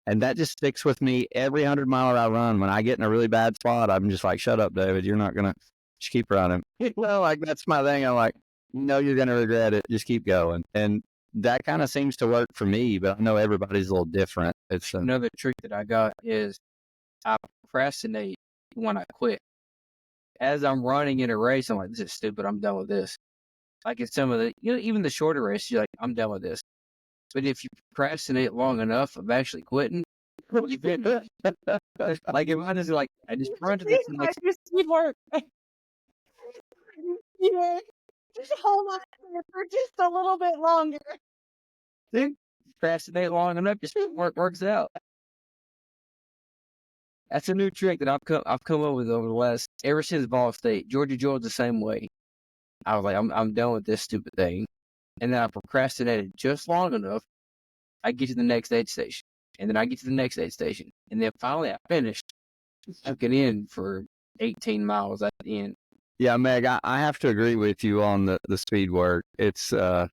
And that just sticks with me every 100-miler I run. When I get in a really bad spot, I'm just like, shut up, David. You're not going to just keep running. Well, like that's my thing. I'm like, you're going to regret it. Just keep going. And that kind of seems to work for me, but I know everybody's a little different. It's
another trick that I got is I procrastinate when I quit. As I'm running in a race, I'm like, this is stupid. I'm done with this. Like in some of the, even the shorter races, you're like, I'm done with this. But if you procrastinate long enough of actually quitting, like if I just like, I just run to this next.
I just need work. Just hold on for just a little bit longer.
See, procrastinate long enough, just works out. That's a new trick that I've come up with over the last, ever since Ball State. Georgia the same way. I was like, I'm done with this stupid thing. And then I procrastinated just long enough. I get to the next aid station. And then I get to the next aid station. And then finally I finished. I get in for 18 miles at the end.
Yeah, Meg, I have to agree with you on the speed work. It's that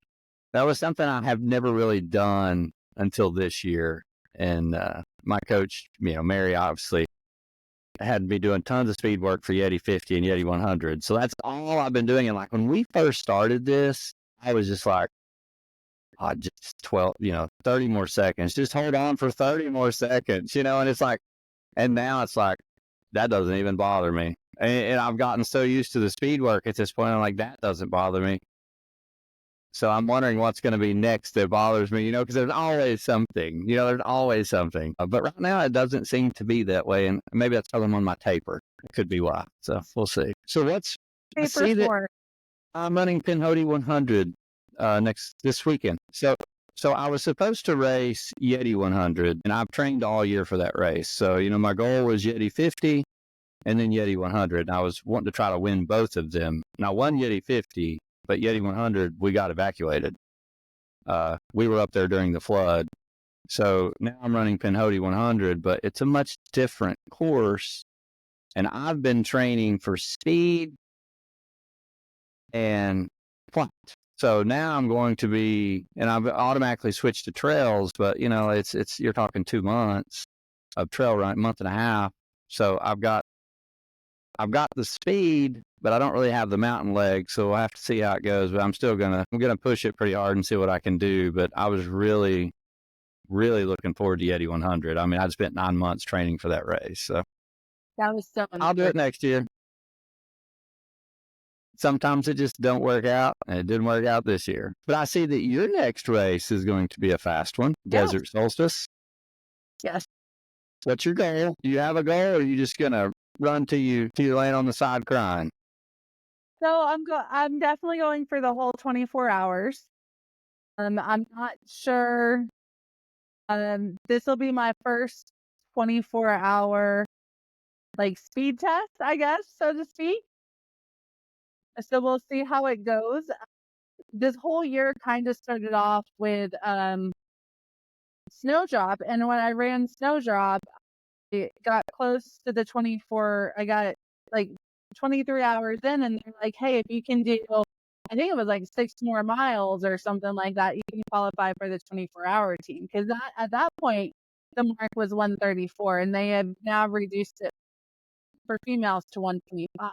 was something I have never really done until this year. And my coach, Mary, obviously had me doing tons of speed work for Yeti 50 and Yeti 100. So that's all I've been doing. And like when we first started this, I was just like, just 30 more seconds. Just hold on for 30 more seconds, and it's like, and now it's like, that doesn't even bother me. And I've gotten so used to the speed work at this point, I'm like, that doesn't bother me. So I'm wondering what's going to be next that bothers me, because there's always something, there's always something. But right now it doesn't seem to be that way. And maybe that's because I'm on my taper. It could be why. So we'll see. So I see that I'm running Pinhoti 100 this weekend. So I was supposed to race Yeti 100, and I've trained all year for that race. So, my goal was Yeti 50 and then Yeti 100. And I was wanting to try to win both of them. And I won Yeti 50, but Yeti 100, we got evacuated. We were up there during the flood. So now I'm running Pinhoti 100, but it's a much different course. And I've been training for speed and flat. So now I'm going to be, and I've automatically switched to trails, but it's you're talking 2 months of trail run, month and a half. So I've got the speed, but I don't really have the mountain leg. So we'll have to see how it goes. But I'm gonna push it pretty hard and see what I can do. But I was really, really looking forward to Yeti 100. I mean, I spent 9 months training for that race. So
that was so.
I'll do it next year. Sometimes it just don't work out, and it didn't work out this year. But I see that your next race is going to be a fast one, Desert Solstice.
Yes.
What's your goal? Do you have a goal, or are you just gonna run till you land on the side crying?
So I'm definitely going for the whole 24 hours. I'm not sure. This will be my first 24-hour like speed test, I guess, so to speak. So we'll see how it goes. This whole year kind of started off with Snowdrop, and when I ran Snowdrop, it got close to the 24. I got like 23 hours in, and they're like, "Hey, if you can do, I think it was like 6 more miles or something like that, you can qualify for the 24-hour team." Because at that point, the mark was 134, and they have now reduced it for females to 125.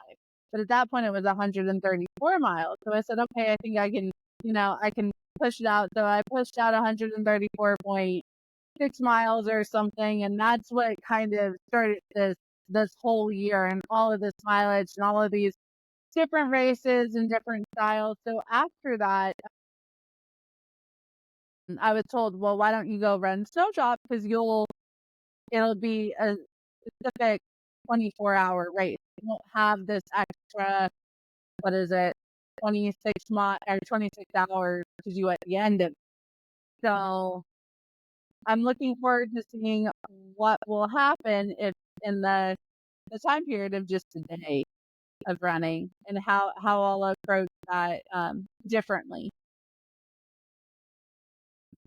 But at that point, it was 134 miles. So I said, "Okay, I think I can, I can push it out." So I pushed out 134.6 miles or something, and that's what kind of started this whole year and all of this mileage and all of these different races and different styles. So after that, I was told, well, why don't you go run Snowdrop, because it'll be a specific 24-hour race. You won't have this extra, what is it, 26 hours to do at the end of it. So I'm looking forward to seeing what will happen if in the time period of just a day of running, and how I'll approach that differently.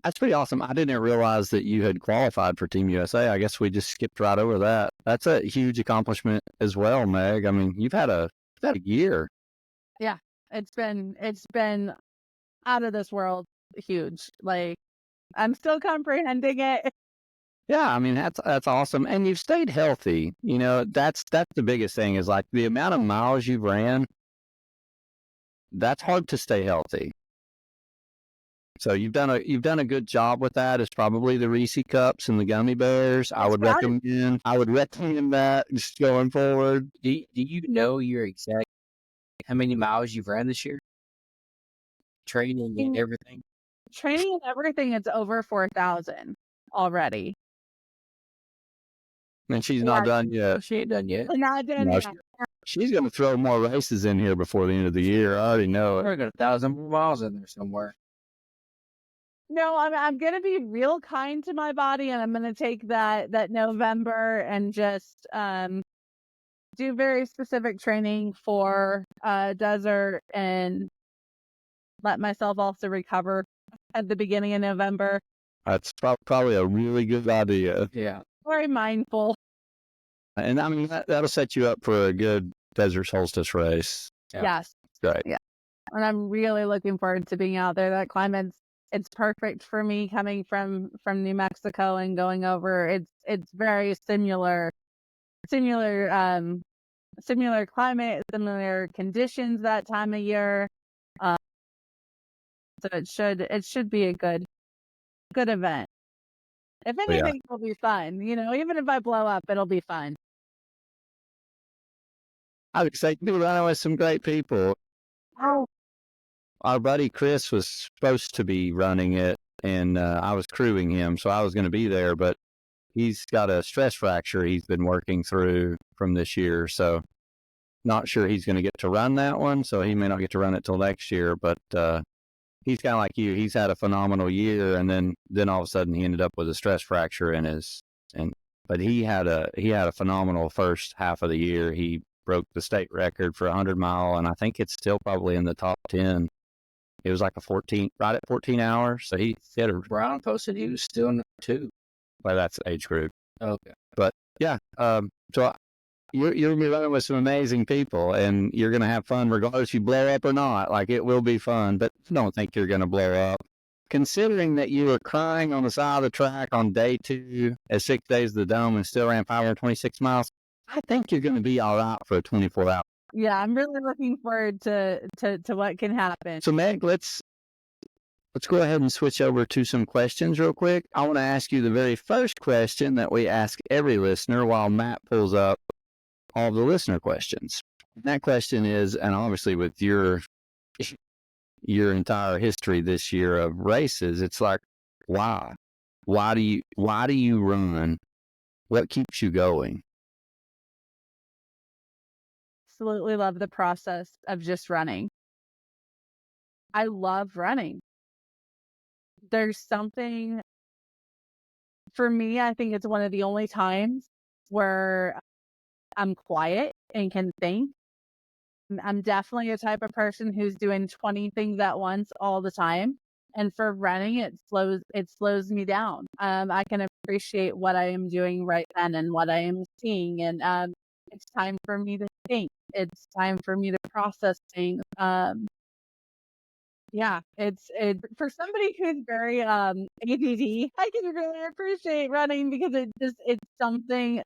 That's pretty awesome. I didn't realize that you had qualified for Team USA. I guess we just skipped right over that. That's a huge accomplishment as well, Meg. I mean, you've had a year.
Yeah, it's been out of this world huge. Like, I'm still comprehending it.
Yeah, I mean, that's awesome. And you've stayed healthy. You know, that's the biggest thing, is like the amount of miles you've ran. That's hard to stay healthy. So you've done a good job with that. It's probably the Reese cups and the gummy bears. I would recommend that just going forward.
Do you know your exact how many miles you've ran this year? Training and everything.
Training and everything, it's over 4,000 already.
And she's not done yet.
She ain't done yet.
Not done yet.
She's going to throw more races in here before the end of the year. I already know it.
We're got 1,000 more miles in there somewhere.
No, I'm gonna be real kind to my body, and I'm gonna take that November and just do very specific training for desert, and let myself also recover at the beginning of November.
That's probably a really good idea.
Yeah.
Very mindful.
And I mean, that'll set you up for a good desert solstice race.
Yeah.
Yes.
Great.
Yeah. And I'm really looking forward to being out there. That climate's, it's perfect for me, coming from New Mexico and going over. It's very similar climate, similar conditions that time of year. So it should be a good event. If anything, it'll be fun. Even if I blow up, it'll be fun.
I would say you're running with some great people.
Oh.
Our buddy Chris was supposed to be running it, and I was crewing him, so I was going to be there, but he's got a stress fracture he's been working through from this year, so not sure he's going to get to run that one, so he may not get to run it till next year, but he's kind of like you. He's had a phenomenal year, and then all of a sudden he ended up with a stress fracture in but he had a phenomenal first half of the year. He broke the state record for 100-mile, and I think it's still probably in the top 10. It was like right at 14 hours. So he had a
Brown posted he was still in 2.
Well, that's age group.
Okay.
But yeah, so you're going to be running with some amazing people, and you're going to have fun regardless if you blow up or not. Like, it will be fun, but I don't think you're going to blow up. Considering that you were crying on the side of the track on day 2 at 6 days of the Dome and still ran 526 miles, I think you're going to be all right for a 24 hour.
Yeah, I'm really looking forward to what can happen.
So Meg, let's go ahead and switch over to some questions real quick. I want to ask you the very first question that we ask every listener while Matt pulls up all the listener questions. And that question is, and obviously with your entire history this year of races, it's like, why? Why do you run? What keeps you going?
Absolutely love the process of just running. I love running. There's something, for me, I think it's one of the only times where I'm quiet and can think. I'm definitely a type of person who's doing 20 things at once all the time. And for running, it slows me down. I can appreciate what I am doing right then and what I am seeing. And it's time for me to think. It's time for me to process things. Yeah, it for somebody who's very ADD, I can really appreciate running because it's something.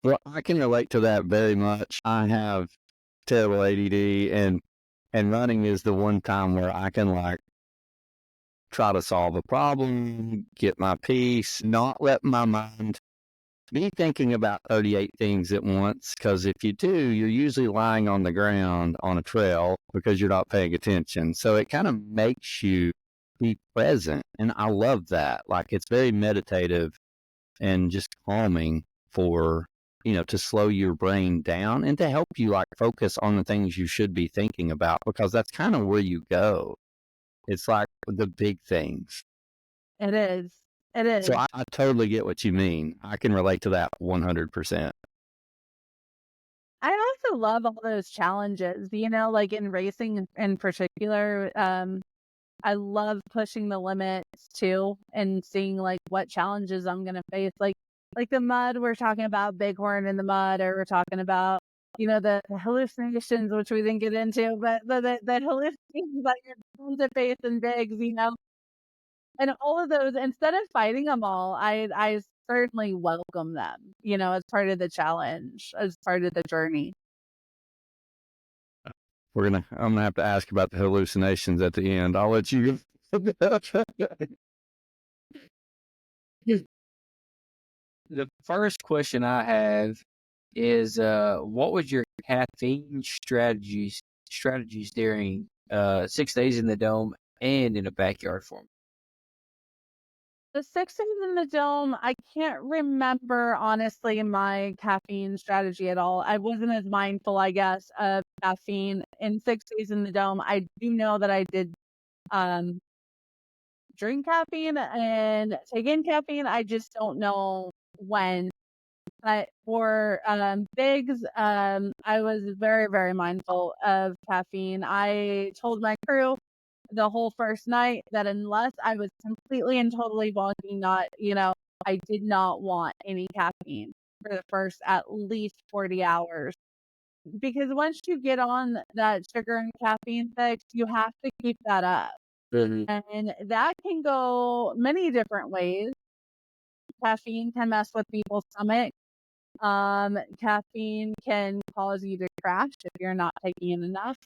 Well, I can relate to that very much. I have terrible ADD, and running is the one time where I can like try to solve a problem, get my peace, not let my mind be thinking about 38 things at once. Because if you do, you're usually lying on the ground on a trail because you're not paying attention. So it kind of makes you be present. And I love that. Like it's very meditative and just calming for, to slow your brain down and to help you like focus on the things you should be thinking about, because that's kind of where you go. It's like the big things.
It is. It is.
So I totally get what you mean. I can relate to that 100%.
I also love all those challenges, like in racing in particular. I love pushing the limits too and seeing like what challenges I'm going to face. Like the mud, we're talking about Bighorn in the mud, or we're talking about, the hallucinations, which we didn't get into, but the hallucinations that you're going to face in Bigs, and all of those, instead of fighting them all, I certainly welcome them, as part of the challenge, as part of the journey.
I'm gonna have to ask about the hallucinations at the end. I'll let you.
The first question I have is, what was your caffeine strategies during 6 days in the dome and in a backyard form?
The 6 days in the dome, I can't remember, honestly, my caffeine strategy at all. I wasn't as mindful, I guess, of caffeine in 6 days in the dome. I do know that I did drink caffeine and take in caffeine. I just don't know when. But for Bigs, I was very, very mindful of caffeine. I told my crew the whole first night that unless I was completely and totally walking not, I did not want any caffeine for the first at least 40 hours. Because once you get on that sugar and caffeine fix, you have to keep that up. And that can go many different ways. Caffeine can mess with people's stomach. Caffeine can cause you to crash if you're not taking in enough.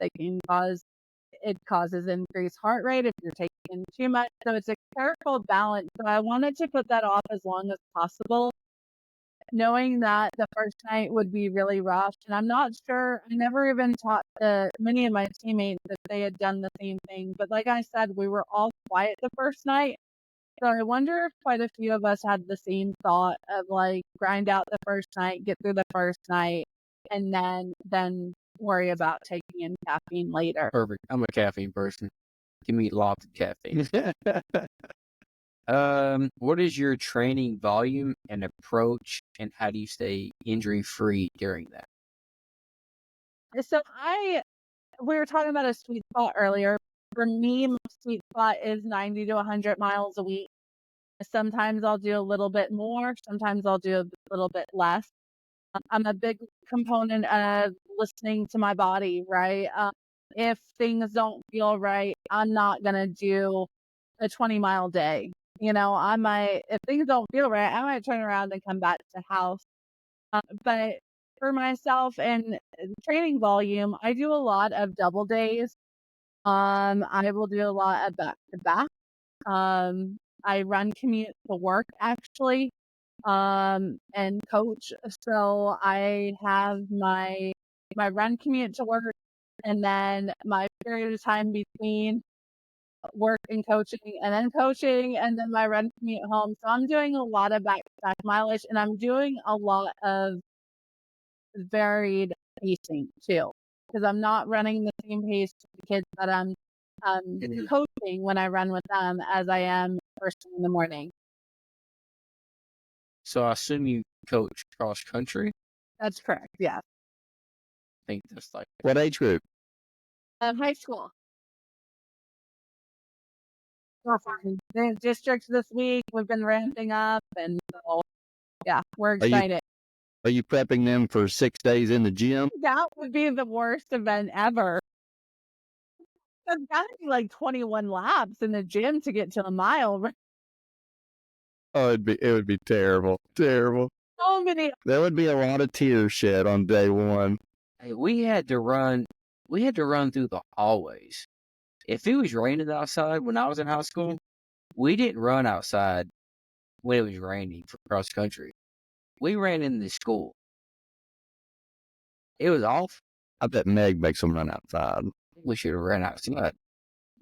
It causes increased heart rate if you're taking in too much. So it's a careful balance. So I wanted to put that off as long as possible, knowing that the first night would be really rough. And I'm not sure, I never even taught many of my teammates if they had done the same thing. But like I said, we were all quiet the first night. So I wonder if quite a few of us had the same thought of like grind out the first night, get through the first night, and then worry about taking in caffeine later.
Perfect. I'm a caffeine person. Give me lots of caffeine. What is your training volume and approach, and how do you stay injury free during that?
So we were talking about a sweet spot earlier. For me, my sweet spot is 90 to 100 miles a week. Sometimes I'll do a little bit more. Sometimes I'll do a little bit less. I'm a big component of listening to my body, right? If things don't feel right, I'm not going to do a 20-mile day. If things don't feel right, I might turn around and come back to the house. But for myself and training volume, I do a lot of double days. I will do a lot of back to back. I run commute to work actually, and coach. So I have my run commute to work, and then my period of time between work and coaching, and then my run commute home. So I'm doing a lot of back mileage, and I'm doing a lot of varied pacing too, because I'm not running the same pace with the kids that I'm coaching when I run with them as I am first thing in the morning.
So I assume you coach cross country?
That's correct. Yeah.
I think that's like
What age group?
High school. The districts this week, we've been ramping up, and so yeah, we're excited.
Are you prepping them for 6 days in the gym?
That would be the worst event ever. It's got to be like 21 laps in the gym to get to a mile.
Oh, it would be terrible. Terrible.
So many.
There would be a lot of tears shed on day one.
Hey, we had to run through the hallways. If it was raining outside when I was in high school, we didn't run outside when it was raining for cross country. We ran in the school. It was off.
I bet Meg makes them run outside.
We should have ran outside.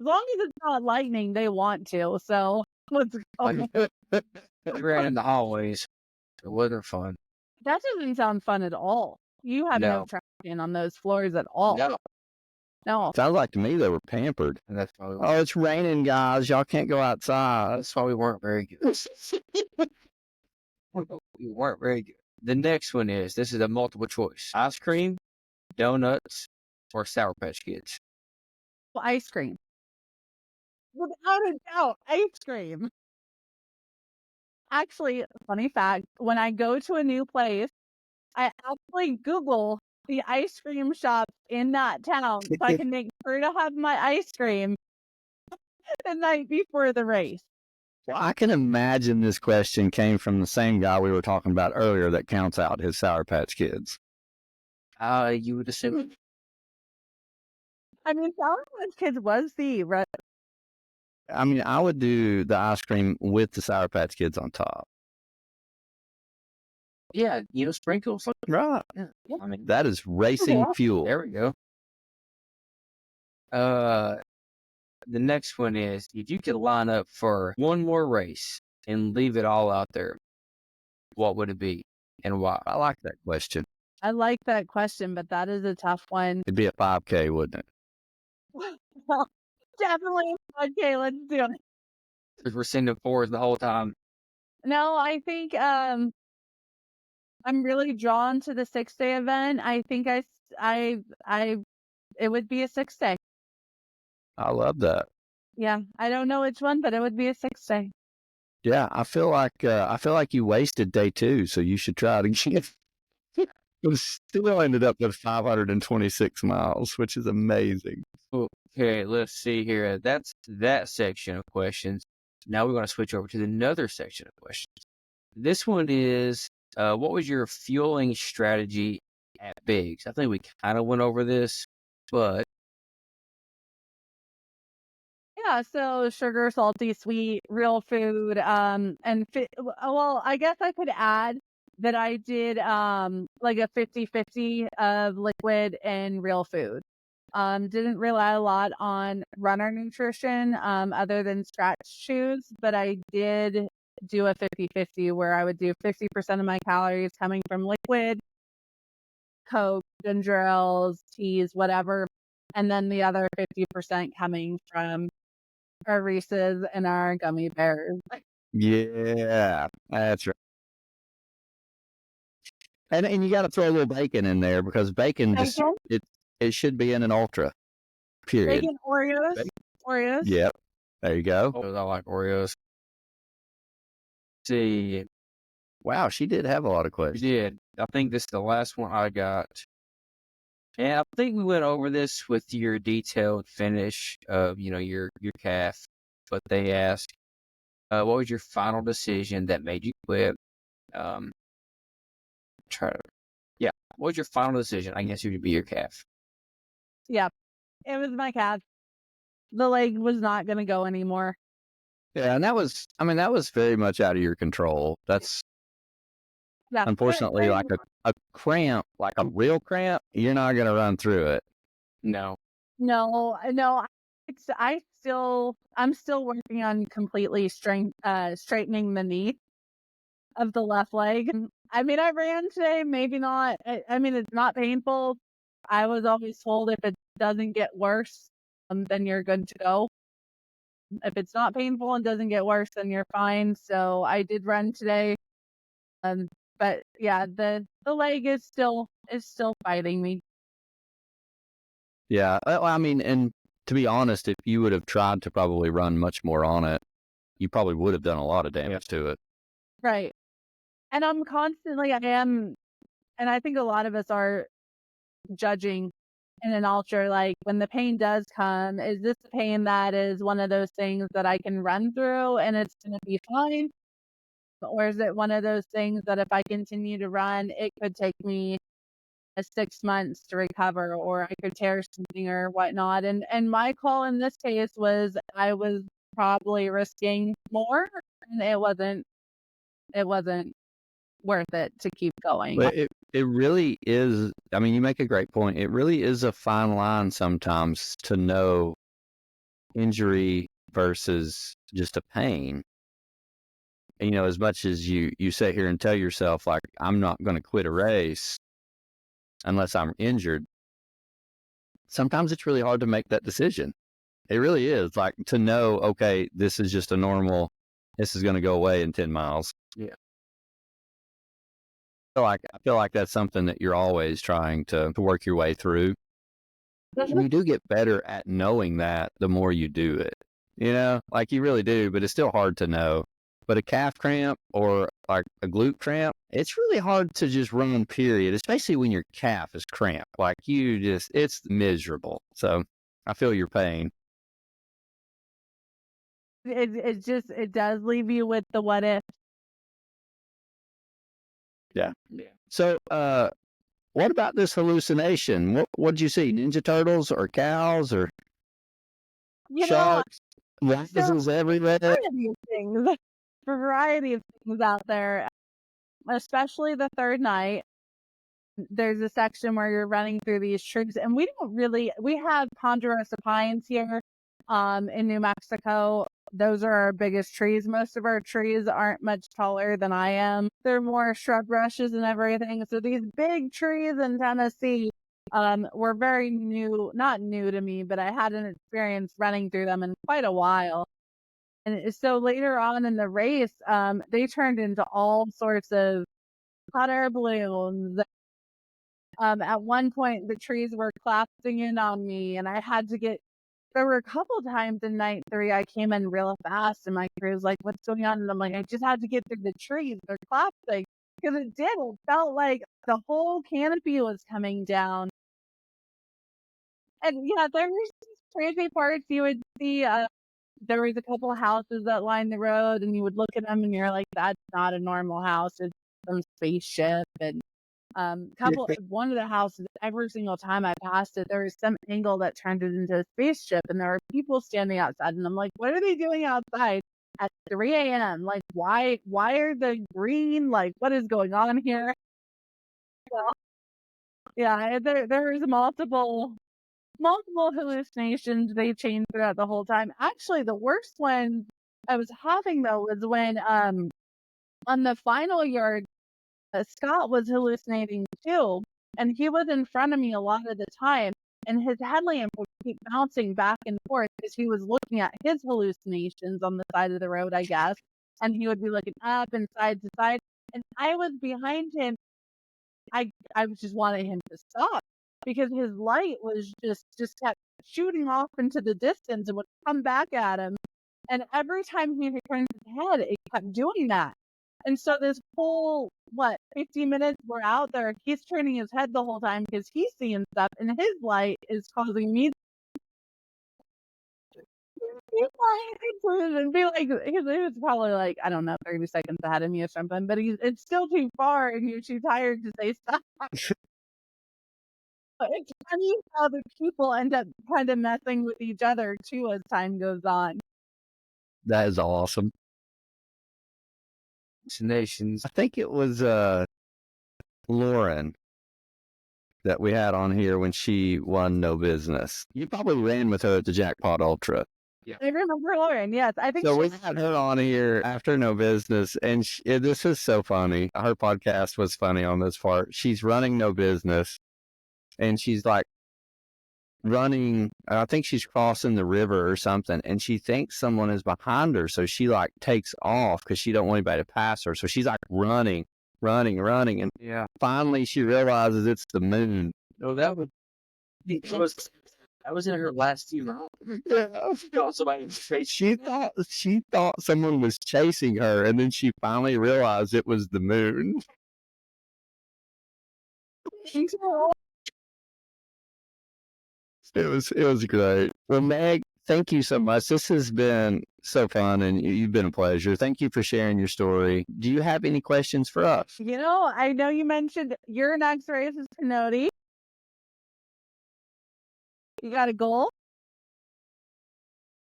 As long as it's not lightning, they want to. So let's go.
We ran in the hallways. It wasn't fun.
That doesn't sound fun at all. You have no traction on those floors at all. No.
Sounds like to me they were pampered.
And that's why
Oh, it's raining, guys. Y'all can't go outside.
that's why we weren't very good. We weren't very good. The next one this is a multiple choice. Ice cream, donuts, or Sour Patch Kids.
Well, ice cream. Without a doubt, ice cream. Actually, funny fact, when I go to a new place, I actually Google the ice cream shop in that town so I can make sure to have my ice cream the night before the race.
Well, I can imagine this question came from the same guy we were talking about earlier that counts out his Sour Patch Kids.
You would assume.
I mean, Sour Patch Kids was the
I mean, I would do the ice cream with the Sour Patch Kids on top.
Yeah, sprinkles.
Right.
Yeah. I mean,
That is racing fuel.
there we go. The next one is, if you could line up for one more race and leave it all out there, what would it be and why?
I like that question.
I like that question, but that is a tough one.
It'd be a 5K, wouldn't it?
Well, definitely. Okay, let's do it.
Because we're sending fours the whole time.
No, I think I'm really drawn to the 6-day event. I think it would be a 6-day.
I love that.
Yeah, I don't know which one, but it would be a 6-day.
Yeah, I feel like you wasted day 2, so you should try it again. It still ended up with 526 miles, which is amazing.
Okay, let's see here. That's that section of questions. Now we're going to switch over to another section of questions. This one is, what was your fueling strategy at Biggs? I think we kind of went over this, but
Yeah, so sugar, salty, sweet, real food, well, I guess I could add that I did like a 50-50 of liquid and real food. Didn't rely a lot on runner nutrition other than scratch shoes, but I did do a 50-50 where I would do 50% of my calories coming from liquid, Coke, ginger ales, teas, whatever, and then the other 50% coming from our Reese's and our gummy bears.
Yeah, that's right. And you got to throw a little bacon in there because bacon just it should be in an ultra. Period.
Bacon, Oreos.
Yep. There you go.
I like Oreos. See,
Wow, she did have a lot of
we
questions.
did. I think this is the last one I got. And I think we went over this with your detailed finish of, your calf. But they asked, what was your final decision that made you quit? What was your final decision? I guess it would be your calf.
Yeah, it was my calf. The leg was not going to go anymore.
Yeah, and that was very much out of your control. That's unfortunately like a cramp, like a real cramp. You're not going to run through it.
No.
No. I I'm still working on completely straightening the knee of the left leg. I mean, I ran today, maybe not. I mean, it's not painful. I was always told if it doesn't get worse, then you're good to go. If it's not painful and doesn't get worse, then you're fine. So I did run today. But yeah, the leg is still fighting me.
Yeah. Well, I mean, and to be honest, if you would have tried to probably run much more on it, you probably would have done a lot of damage to it.
Right. And I am, and I think a lot of us are judging in an ultra, like when the pain does come, is this a pain that is one of those things that I can run through and it's going to be fine? Or is it one of those things that if I continue to run, it could take me 6 months to recover, or I could tear something or whatnot? And my call in this case was I was probably risking more, and it wasn't worth it to keep going.
But it really is. I mean, you make a great point. It really is a fine line sometimes to know injury versus just a pain. And, as much as you sit here and tell yourself, like, I'm not going to quit a race unless I'm injured, sometimes it's really hard to make that decision. It really is. Like, to know, okay, this is just this is going to go away in 10 miles.
Yeah.
I feel like that's something that you're always trying to work your way through. You do get better at knowing that the more you do it, like you really do, but it's still hard to know. But a calf cramp or like a glute cramp, it's really hard to just run, period, especially when your calf is cramped. Like it's miserable. So I feel your pain.
It does leave you with the what if.
Yeah. So, what about this hallucination? What did you see? Ninja Turtles or cows or sharks? Lasses everywhere.
Variety of things out there, especially the third night. There's a section where you're running through these trees, and we have ponderosa pines here in New Mexico. Those are our biggest trees. Most of our trees aren't much taller than I am. They're more shrub brushes and everything. So these big trees in Tennessee were very not new to me, but I hadn't experienced running through them in quite a while. And so later on in the race, they turned into all sorts of hot air balloons. At one point, the trees were collapsing in on me, and I had to there were a couple times in night 3, I came in real fast, and my crew was like, what's going on? And I'm like, I just had to get through the trees. They're collapsing. Because it felt like the whole canopy was coming down. And yeah, there were some crazy parts. You would see, there was a couple of houses that lined the road, and you would look at them and you're like, that's not a normal house. It's some spaceship. And one of the houses, every single time I passed it, there was some angle that turned it into a spaceship, and there were people standing outside, and I'm like, what are they doing outside at 3 a.m.? Like, why are they green? Like, what is going on here? Well, yeah, there was multiple hallucinations they changed throughout the whole time. Actually, the worst one I was having though was when on the final yard, Scott was hallucinating too, and he was in front of me a lot of the time, and his headlamp would keep bouncing back and forth because he was looking at his hallucinations on the side of the road, I guess, and he would be looking up and side to side, and I was behind him. I just wanted him to stop because his light was just kept shooting off into the distance and would come back at him, and every time he turned his head, it kept doing that. And so this whole, 50 minutes we're out there, he's turning his head the whole time because he's seeing stuff, and his light is causing me and be like, he was probably like, I don't know, 30 seconds ahead of me or something, but it's still too far and you're too tired to say stop. It's funny how the people end up kind of messing with each other too as time goes on.
That is awesome.
Hallucinations.
I think it was Lauren that we had on here when she won No Business. You probably ran with her at the Jackpot Ultra.
I remember Lauren. Yes, I think
So we
she's
had her on here after No Business, and this is so funny. Her podcast was funny on this part. She's running No Business, and she's like running. I think she's crossing the river or something, and she thinks someone is behind her, so she like takes off because she don't want anybody to pass her. So she's like running, and finally she realizes it's the moon.
No, that was in her last few rounds.
Yeah. She thought someone was chasing her, and then she finally realized it was the moon. It was great. Well, Meg, thank you so much. This has been so fun, and you've been a pleasure. Thank you for sharing your story. Do you have any questions for us?
I know you mentioned your next race is Pinoti. You got a goal?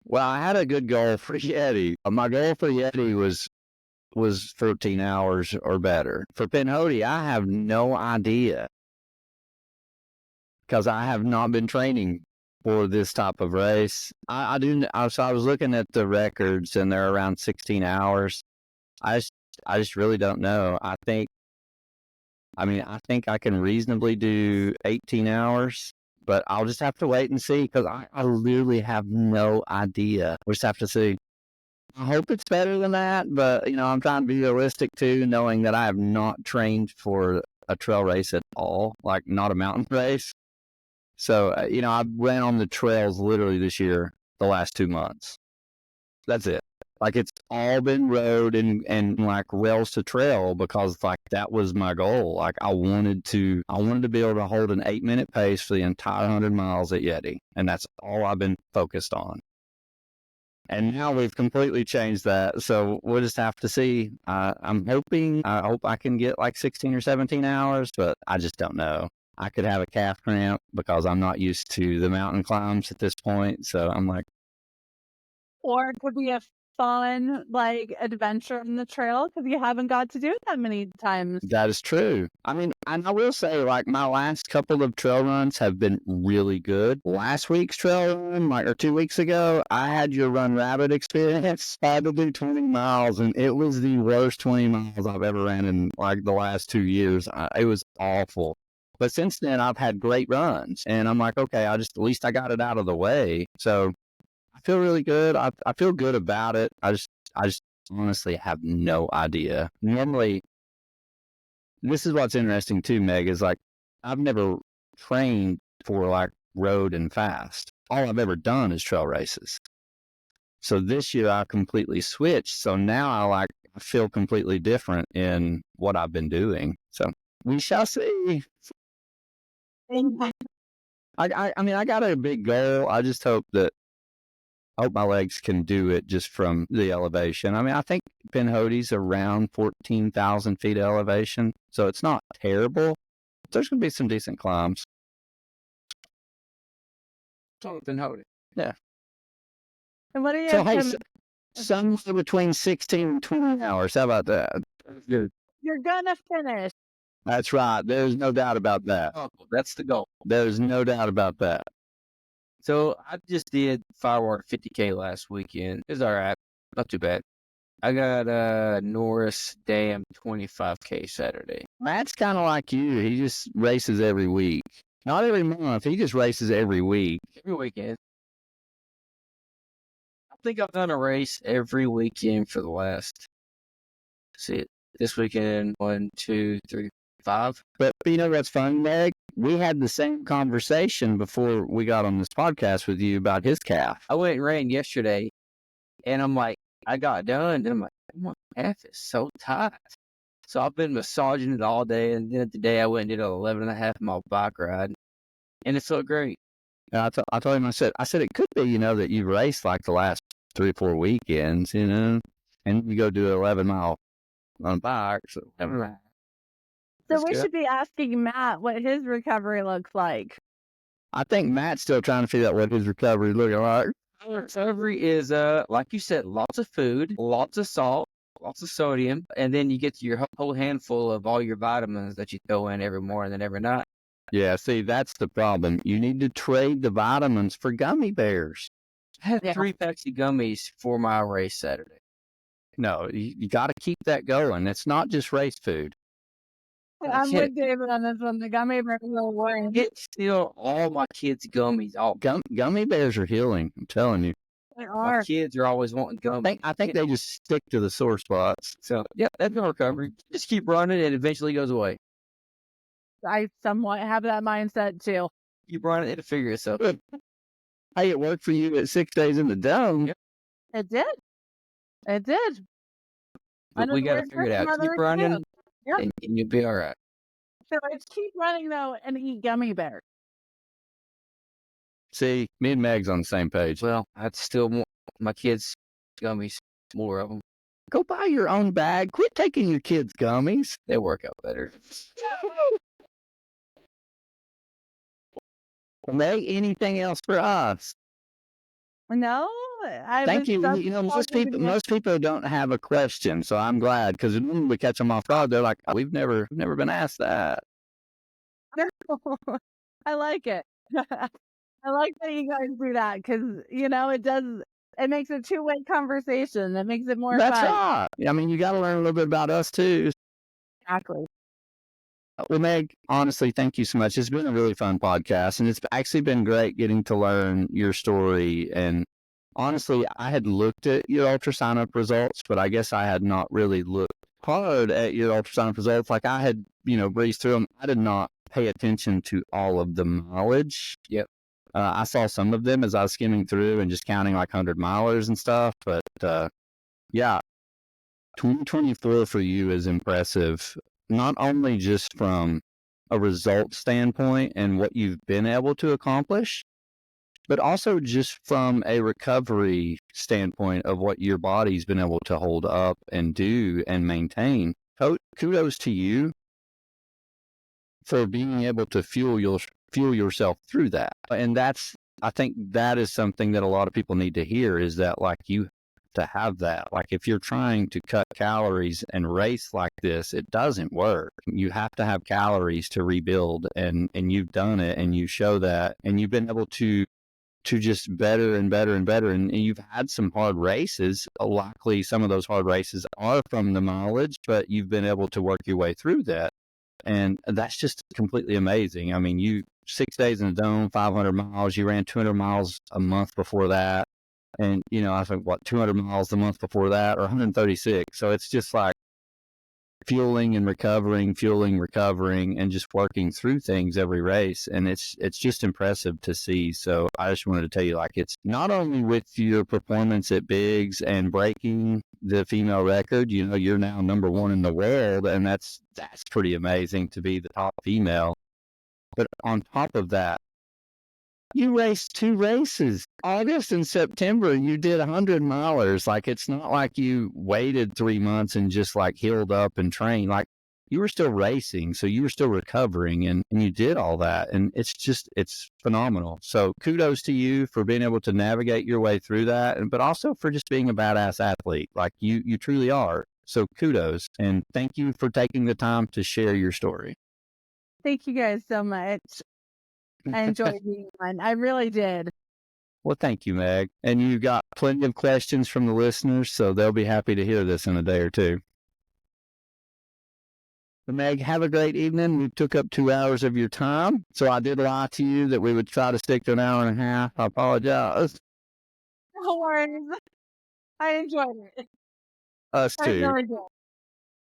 Well, I had a good goal for Yeti. My goal for Yeti was 13 hours or better. For Pinhoti, I have no idea because I have not been training for this type of race. I was looking at the records, and they're around 16 hours. I just really don't know. I think I can reasonably do 18 hours, but I'll just have to wait and see because I literally have no idea. We'll just have to see. I hope it's better than that, but I'm trying to be realistic too, knowing that I have not trained for a trail race at all, like not a mountain race. So, I ran on the trails literally this year, the last 2 months. That's it. Like it's all been road and like rails to trail because like that was my goal. Like I wanted to be able to hold an 8-minute pace for the entire 100 miles at Yeti. And that's all I've been focused on. And now we've completely changed that. So we'll just have to see. I hope I can get like 16 or 17 hours, but I just don't know. I could have a calf cramp because I'm not used to the mountain climbs at this point. So I'm like,
Or it could be a fun adventure in the trail because you haven't got to do it that many times.
that is true. I mean, and I will say, like, my last couple of trail runs have been really good. Last week's trail run, or 2 weeks ago, I had your Run Rabbit experience. I had to do 20 miles, and it was the worst 20 miles I've ever ran in, like, the last 2 years. It was awful. But since then, I've had great runs, and I'm like, okay, at least I got it out of the way. So I feel really good. I feel good about it. I just honestly have no idea. Normally, this is what's interesting too, Meg, is like I've never trained for like road and fast. All I've ever done is trail races. So this year I completely switched. So now I feel completely different in what I've been doing. So we shall see. I mean, I got a big goal. I just hope my legs can do it just from the elevation. I mean, I think Pinhoti's around 14,000 feet of elevation, so it's not terrible. There's going to be some decent climbs.
Pinhoti.
Yeah.
And what are you?
So, hey, somewhere between 16 and 20 hours. How about that?
Good.
You're gonna finish.
That's right. There's no doubt about that.
Oh, that's the goal.
There's no doubt about that.
So I just did Firewater 50K last weekend. It was all right. Not too bad. I got Norris Dam 25K Saturday.
Matt's kind of like you. He just races every week. Not every month. He just races every week.
Every weekend. I think I've done a race every weekend for the last, this weekend, 1, 2, 3, 5.
But that's fun, Meg. We had the same conversation before we got on this podcast with you about his calf.
I went and ran yesterday, and I'm like, I got done, and I'm like, my calf is so tight. So I've been massaging it all day, and then today I went and did an 11.5-mile bike ride, and it felt great.
And I told him, I said it could be, that you've raced like the last 3 or 4 weekends, and you go do an 11-mile on a bike. So
we should be asking Matt what his recovery looks like.
I think Matt's still trying to figure out what his recovery is looking like.
Recovery is, like you said, lots of food, lots of salt, lots of sodium, and then you get your whole handful of all your vitamins that you throw in every morning and every night.
Yeah, see, that's the problem. You need to trade the vitamins for gummy bears.
I had
Yeah.
3 packs of gummies for my race Saturday.
No, you got to keep that going. It's not just race food.
I'm with David on this one. The gummy bears are worrying.
Get still all my kids' gummies. All
Gummy bears are healing. I'm telling you.
They
my
are.
kids are always wanting gummies.
I think they just stick to the sore spots.
So, yeah, that's been recovery. Just keep running, and it eventually goes away.
I somewhat have that mindset too.
Keep running, it'll figure itself.
Hey, it worked for you at 6 days in the dome.
Yep.
It did. It did.
But we got to figure it out. Keep running,
Yep.
and you'll be all right.
So it's keep running though and eat gummy bears.
See, me and Meg's on the same page.
Well, I'd still want my kids' gummies, more of them.
Go buy your own bag. Quit taking your kids' gummies.
They work out better.
Meg, anything else for us?
No, I
Thank you.
was
You know, most people don't have a question, so I'm glad because when we catch them off guard, they're like, oh, we've never been asked that.
I like it. I like that you guys do that because it makes a two-way conversation. It makes it more
That's
fun.
right. I mean, you got to learn a little bit about us too.
Exactly.
Well, Meg, honestly, thank you so much. It's been a really fun podcast, and it's actually been great getting to learn your story. And honestly, I had looked at your ultrasound results, but I guess I had not really looked hard at your ultrasound results. Like I had, breezed through them. I did not pay attention to all of the mileage.
Yep.
I saw some of them as I was skimming through and just counting like 100 milers and stuff. But yeah, 2024 for you is impressive. Not only just from a result standpoint and what you've been able to accomplish, but also just from a recovery standpoint of what your body's been able to hold up and do and maintain. Kudos to you for being able to fuel yourself through that. And I think that is something that a lot of people need to hear is that like you to have that. Like if you're trying to cut calories and race like this, it doesn't work. You have to have calories to rebuild and you've done it and you show that and you've been able to just better and better and better. And you've had some hard races. Likely some of those hard races are from the mileage, but you've been able to work your way through that. And that's just completely amazing. I mean, 6 days in the dome, 500 miles, you ran 200 miles a month before that. And, I think, 200 miles the month before that or 136. So it's just like fueling, recovering, and just working through things every race. And it's just impressive to see. So I just wanted to tell you, like, it's not only with your performance at Bigs and breaking the female record, you're now number 1 in the world. And that's pretty amazing to be the top female. But on top of that, you raced 2 races, August and September, and you did 100 milers. Like, it's not like you waited 3 months and just like healed up and trained. Like you were still racing. So you were still recovering and you did all that. And it's phenomenal. So kudos to you for being able to navigate your way through that. But also for just being a badass athlete. Like you truly are. So kudos. And thank you for taking the time to share your story.
Thank you guys so much. I enjoyed being on. I really did.
Well, thank you, Meg. And you got plenty of questions from the listeners, so they'll be happy to hear this in a day or two. But Meg, have a great evening. We took up 2 hours of your time, so I did lie to you that we would try to stick to an hour and a half. I apologize.
No worries. I enjoyed it.
Us
I
too.
really did.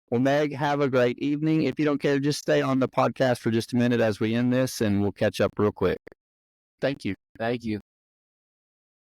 Well, Meg, have a great evening. If you don't care, just stay on the podcast for just a minute as we end this, and we'll catch up real quick. Thank you.
Thank you.